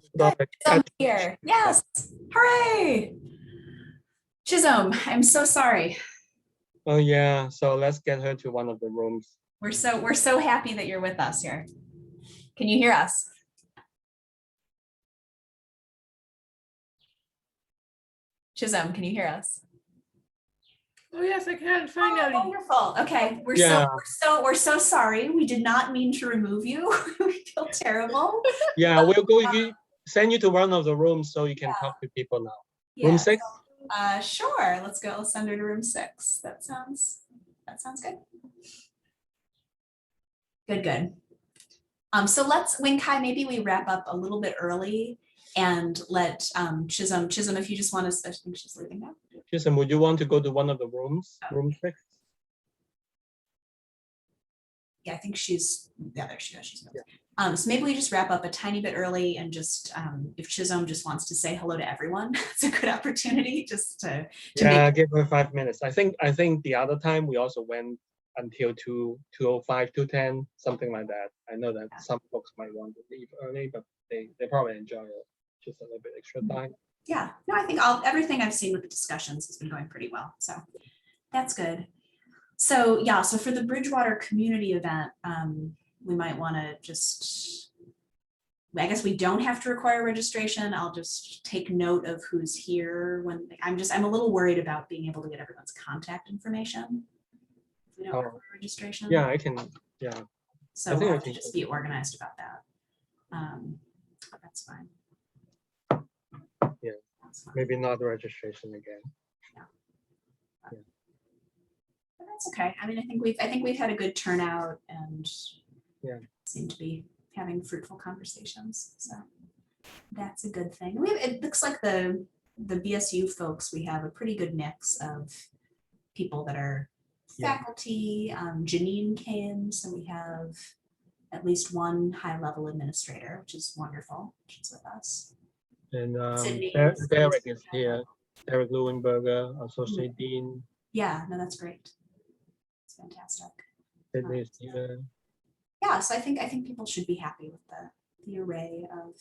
Chisholm here. Yes. Hooray. Chisholm, I'm so sorry. Oh yeah, so let's get her to one of the rooms. We're so happy that you're with us here. Can you hear us? Chisholm, can you hear us? Oh, yes, I can finally. Wonderful. Okay, we're so sorry. We did not mean to remove you. We feel terrible. Yeah, we'll go send you to one of the rooms so you can talk to people now. Room 6? Sure. Let's go. Let's send her to room 6. That sounds good. Good. So let's, Wing-Kai, maybe we wrap up a little bit early and let Chisholm, if you just want to, I think she's leaving now. Chisholm, would you want to go to one of the rooms? Room 6? Yeah, I think she's, yeah, there she goes. She's so maybe we just wrap up a tiny bit early and just, if Chisholm just wants to say hello to everyone, it's a good opportunity just to yeah, give her 5 minutes. I think the other time we also went until 2:05, 2:10, something like that. I know that some folks might want to leave early, but they probably enjoy it. Just a little bit extra time. Yeah, no, I think everything I've seen with the discussions has been going pretty well. So that's good. So yeah, so for the Bridgewater community event, we might want to just, I guess we don't have to require registration. I'll just take note of who's here when I'm a little worried about being able to get everyone's contact information. If we don't require registration. Yeah, I can, yeah. So we'll have to just be organized about that. That's fine. Yeah, maybe not registration again. Yeah. But that's okay. I mean, I think we've had a good turnout and seem to be having fruitful conversations. So that's a good thing. It looks like the BSU folks, we have a pretty good mix of people that are faculty. Janine came, so we have at least one high-level administrator, which is wonderful. She's with us. And Sydney Derek is here. Derek Leuenberger, Associate Dean. Yeah, no, that's great. It's fantastic. Sydney is here. Yeah, so I think people should be happy with the array of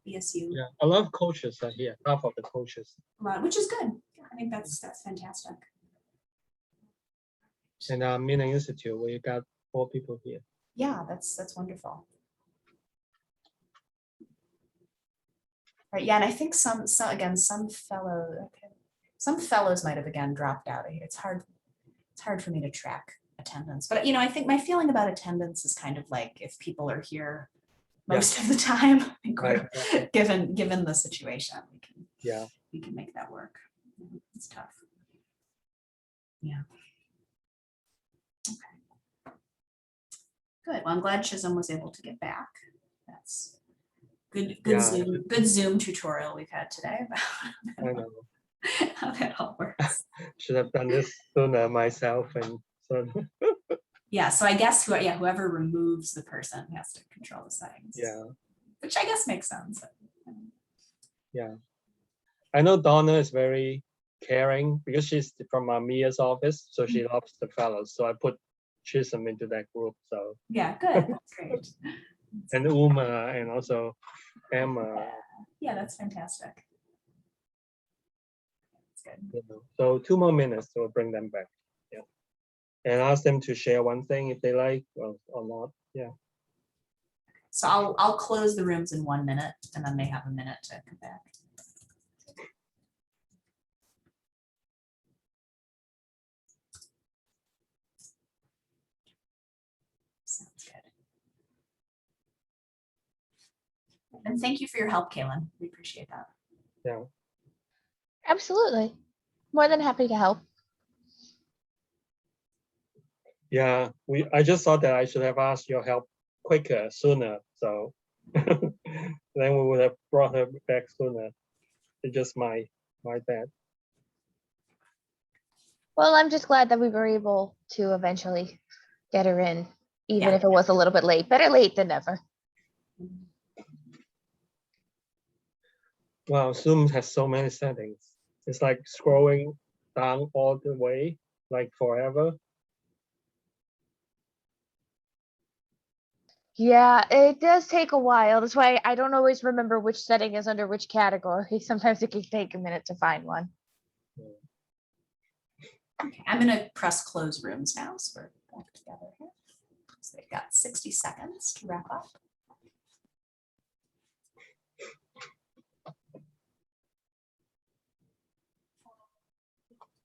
BSU. Yeah, a lot of coaches are here. Half of the coaches. Which is good. I think that's fantastic. And Mina Institute, we got 4 people here. Yeah, that's wonderful. Right. Yeah, and I think some fellows might have again dropped out of here. It's hard for me to track attendance, but I think my feeling about attendance is kind of like if people are here most of the time, I think given the situation, we can make that work. It's tough. Yeah. Okay. Good. Well, I'm glad Chisholm was able to get back. That's good Zoom tutorial we've had today about I know. how that all works. Should have done this sooner myself and so. Yeah, so I guess whoever removes the person has to control the settings. Yeah. Which I guess makes sense. Yeah. I know Donna is very caring because she's from Mia's office, so she loves the fellows. So I put Chisholm into that group. So yeah, good. That's great. And Uma and also Emma. Yeah, that's fantastic. That's good. So 2 more minutes to bring them back. Yeah. And ask them to share one thing if they like or not. Yeah. So I'll close the rooms in 1 minute and then they have a minute to come back. Sounds good. And thank you for your help, Kaylin. We appreciate that. Yeah. Absolutely. More than happy to help. Yeah, I just thought that I should have asked your help quicker, sooner. So then we would have brought her back sooner. It's just my bad. Well, I'm just glad that we were able to eventually get her in, even if it was a little bit late. Better late than never. Wow, Zoom has so many settings. It's like scrolling down all the way, like forever. Yeah, it does take a while. That's why I don't always remember which setting is under which category. Sometimes it can take a minute to find one. Okay, I'm gonna press close rooms now, so we're back together here. So they've got 60 seconds to wrap up.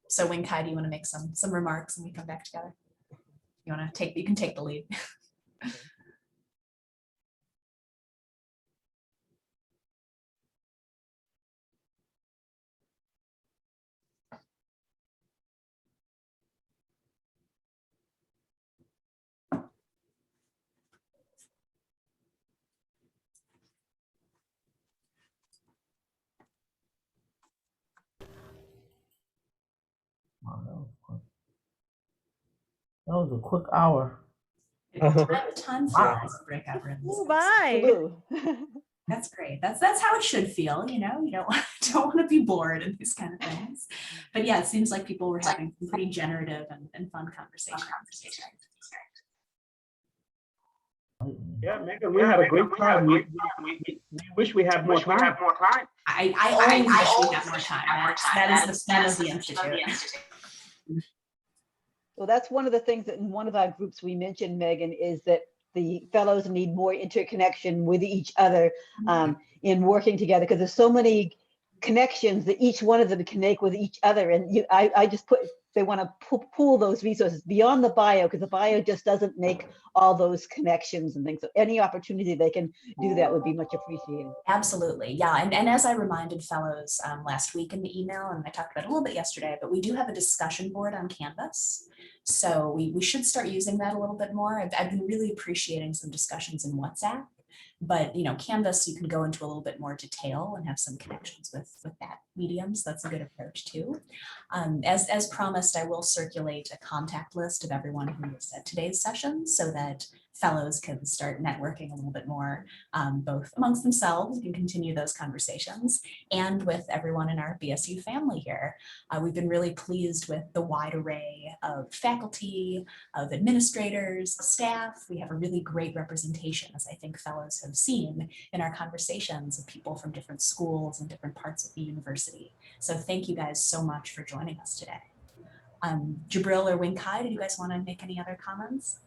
So Wing Kai, do you want to make some remarks and we come back together? You can take the lead. Wow, that was a quick hour. Time Wow. flies in breakout rooms. Oh, bye. That's great. That's how it should feel, you know. You don't want to be bored and these kind of things. But yeah, it seems like people were having some pretty generative and fun conversations. Yeah, Megan, we had a great time. We wish we had more time. I always wish we had more time. That is the fun of the Institute. Well, that's one of the things that in one of our groups we mentioned, Megan, is that the fellows need more interconnection with each other in working together, because there's so many connections that each one of them can make with each other. And I just put, they want to pool those resources beyond the bio, because the bio just doesn't make all those connections and things. So any opportunity they can do that would be much appreciated. Absolutely, yeah. And as I reminded fellows last week in the email, and I talked about it a little bit yesterday, but we do have a discussion board on Canvas. So we should start using that a little bit more. I've been really appreciating some discussions in WhatsApp. But Canvas, you can go into a little bit more detail and have some connections with that medium. So that's a good approach too. As promised, I will circulate a contact list of everyone who was at today's session so that fellows can start networking a little bit more, both amongst themselves, you can continue those conversations, and with everyone in our BSU family here. We've been really pleased with the wide array of faculty, of administrators, staff. We have a really great representation, as I think fellows have seen in our conversations, of people from different schools and different parts of the university. So thank you guys so much for joining us today. Jabril or Wing Kai, did you guys want to make any other comments?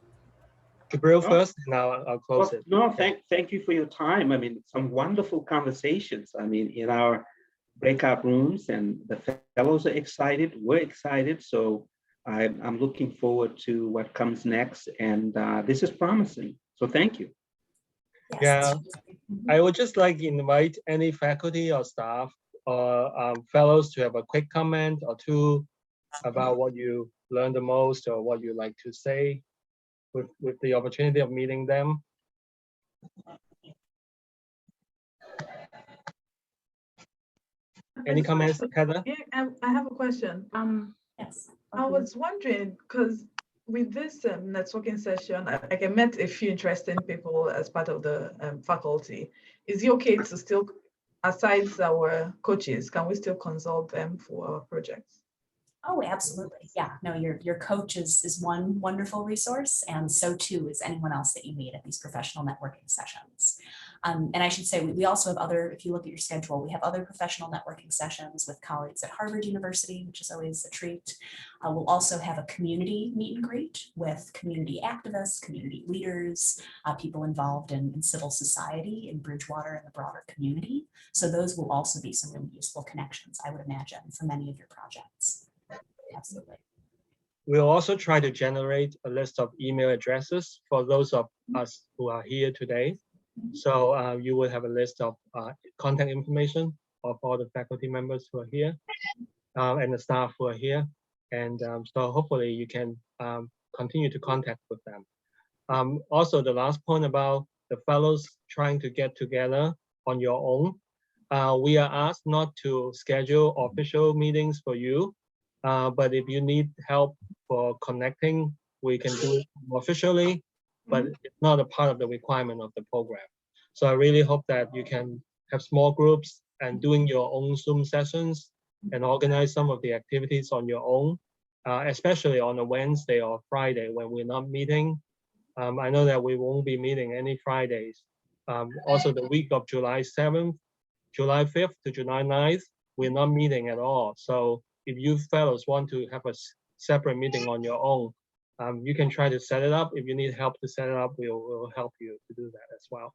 Jabril first, and I'll close it. No, thank you for your time. I mean, some wonderful conversations. I mean, in our breakout rooms, and the fellows are excited. We're excited. So I'm looking forward to what comes next. And this is promising. So thank you. Yeah, I would just like to invite any faculty or staff or fellows to have a quick comment or two about what you learned the most or what you like to say with the opportunity of meeting them. Any comments, Heather? Yeah, I have a question. Yes. I was wondering, because with this networking session, I met a few interesting people as part of the faculty. Is it okay to still, aside our coaches, can we still consult them for our projects? Oh, absolutely. Yeah, no, your coach is one wonderful resource, and so too is anyone else that you meet at these professional networking sessions. And I should say, we also have other, if you look at your schedule, we have other professional networking sessions with colleagues at Harvard University, which is always a treat. We'll also have a community meet and greet with community activists, community leaders, people involved in civil society in Bridgewater and the broader community. So those will also be some really useful connections, I would imagine, for many of your projects. Absolutely. We'll also try to generate a list of email addresses for those of us who are here today. So you will have a list of contact information of all the faculty members who are here and the staff who are here. And so hopefully you can continue to contact with them. Also, the last point about the fellows trying to get together on your own. We are asked not to schedule official meetings for you. But if you need help for connecting, we can do it officially, but it's not a part of the requirement of the program. So I really hope that you can have small groups and doing your own Zoom sessions and organize some of the activities on your own, especially on a Wednesday or Friday when we're not meeting. I know that we won't be meeting any Fridays. Also, the week of July 7th, July 5th to July 9th, we're not meeting at all. So if you fellows want to have a separate meeting on your own, you can try to set it up. If you need help to set it up, we'll help you to do that as well.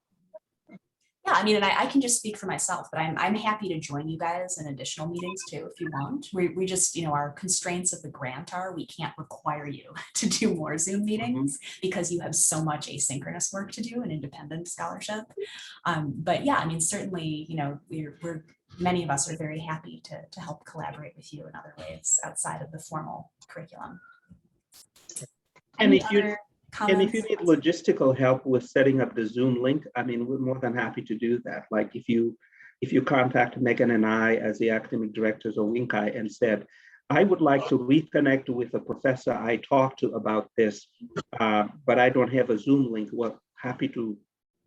Yeah, I mean, and I can just speak for myself, but I'm happy to join you guys in additional meetings too, if you want. We just, our constraints of the grant are, we can't require you to do more Zoom meetings because you have so much asynchronous work to do in independent scholarship. But yeah, I mean, certainly, many of us are very happy to help collaborate with you in other ways outside of the formal curriculum. And if you comments? need logistical help with setting up the Zoom link, I mean, we're more than happy to do that. Like if you contact Megan and I as the academic directors of WINCI and said, I would like to reconnect with a professor I talked to about this, but I don't have a Zoom link. Well, happy to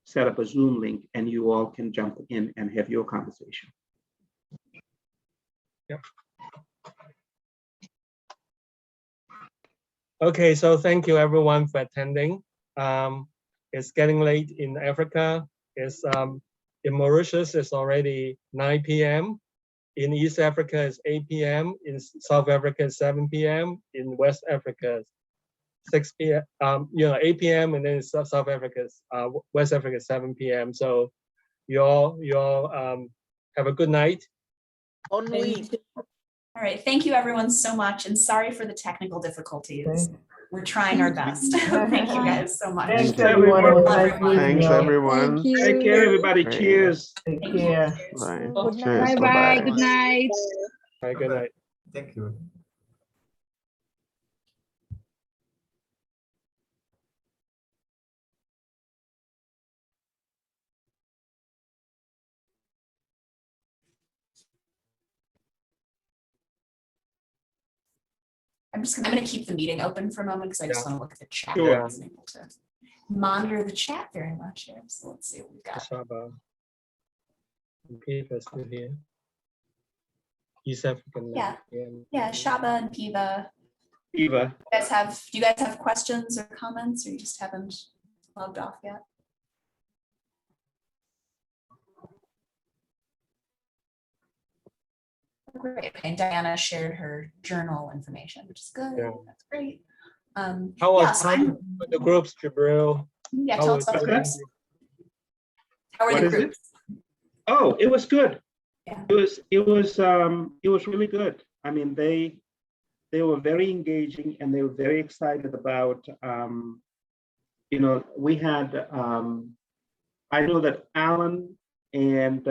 set up a Zoom link and you all can jump in and have your conversation. Yep. Okay, so thank you everyone for attending. It's getting late in Africa. It's in Mauritius, it's already 9 p.m. In East Africa, it's 8 p.m. In South Africa, it's 7 p.m. In West Africa, 6 p.m. 8 p.m. and then South Africa, West Africa, 7 p.m. So you all have a good night. All right, thank you everyone so much, and sorry for the technical difficulties. We're trying our best. Thank you guys so much. Thanks everyone. It was nice meeting Thanks you. everyone. Thank you. Take care, everybody. Great. Cheers. Take care. Bye. Good night. Cheers. Bye-bye. Bye-bye. Good night. Bye, good night. Thank you. I'm going to keep the meeting open for a moment because I just want to look at the chat. Sure. I wasn't able to monitor the chat very much here. So let's see what we've got. Shaba. Piva still here. East African. Yeah. Yeah, Shaba and Piva. Eva. Do you guys have questions or comments, or you just haven't logged off yet? Great. And Diana shared her journal information, which is good. Yeah. That's great. How yes, was the groups, Jabril? Yeah, tell us about the groups. How are the groups? Oh, it was good. Yeah. It was really good. I mean, they were very engaging and they were very excited about, we had, I know that Alan and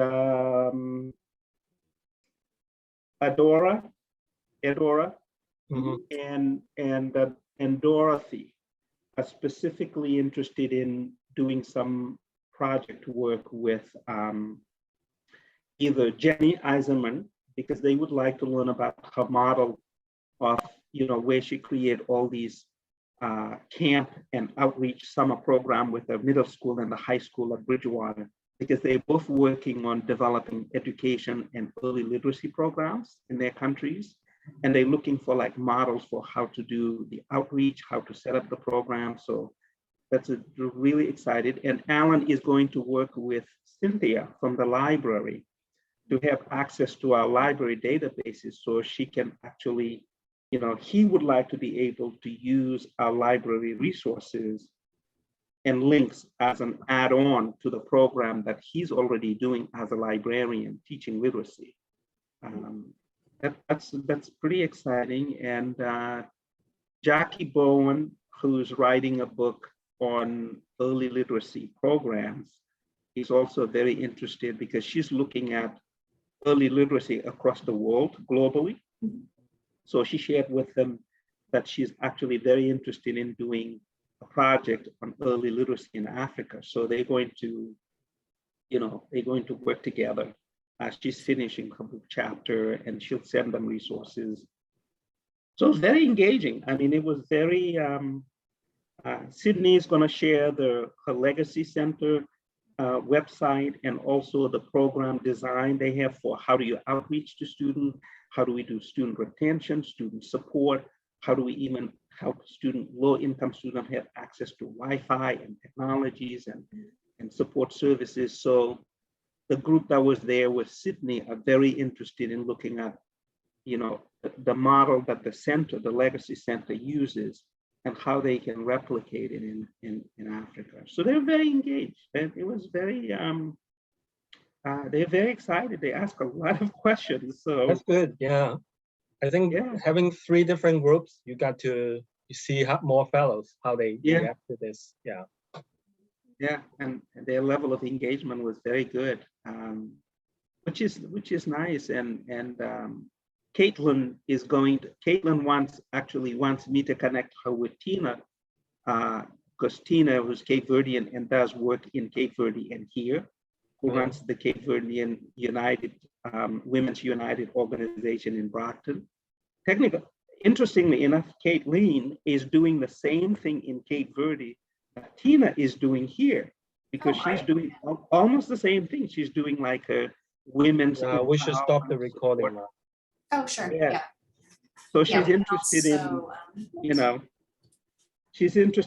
Adora, and Dorothy are specifically interested in doing some project work with either Jenny Eisenman, because they would like to learn about her model of, where she created all these camp and outreach summer program with the middle school and the high school at Bridgewater, because they're both working on developing education and early literacy programs in their countries. And they're looking for like models for how to do the outreach, how to set up the program. So that's really excited. And Alan is going to work with Cynthia from the library to have access to our library databases so she can actually, he would like to be able to use our library resources and links as an add-on to the program that he's already doing as a librarian teaching literacy. That's pretty exciting. And Jackie Bowen, who's writing a book on early literacy programs, is also very interested because she's looking at early literacy across the world globally. So she shared with them that she's actually very interested in doing a project on early literacy in Africa. So they're going to, work together as she's finishing her book chapter, and she'll send them resources. So it's very engaging. I mean, it was very, Sydney is going to share her Legacy Center website and also the program design they have for how do you outreach to students, how do we do student retention, student support, how do we even help low-income students have access to Wi-Fi and technologies and support services. So the group that was there with Sydney are very interested in looking at, the model that the Legacy Center uses and how they can replicate it in Africa. So they're very engaged. And it was very, they're very excited. They ask a lot of questions. So That's good. Yeah. I think having 3 different groups, you got to see more fellows, how they react to this. Yeah. Yeah, and their level of engagement was very good, which is nice. And Caitlin wants me to connect her with Tina, because Tina, who's Cape Verdean and does work in Cape Verde and here, who runs the Cape Verdean Women's United organization in Brockton. Interestingly enough, Caitlin is doing the same thing in Cape Verde that Tina is doing here, because she's doing almost the same thing. She's doing like a women's. We should stop the recording now. Oh, sure. Yeah. Yeah. So she's interested in, she's interested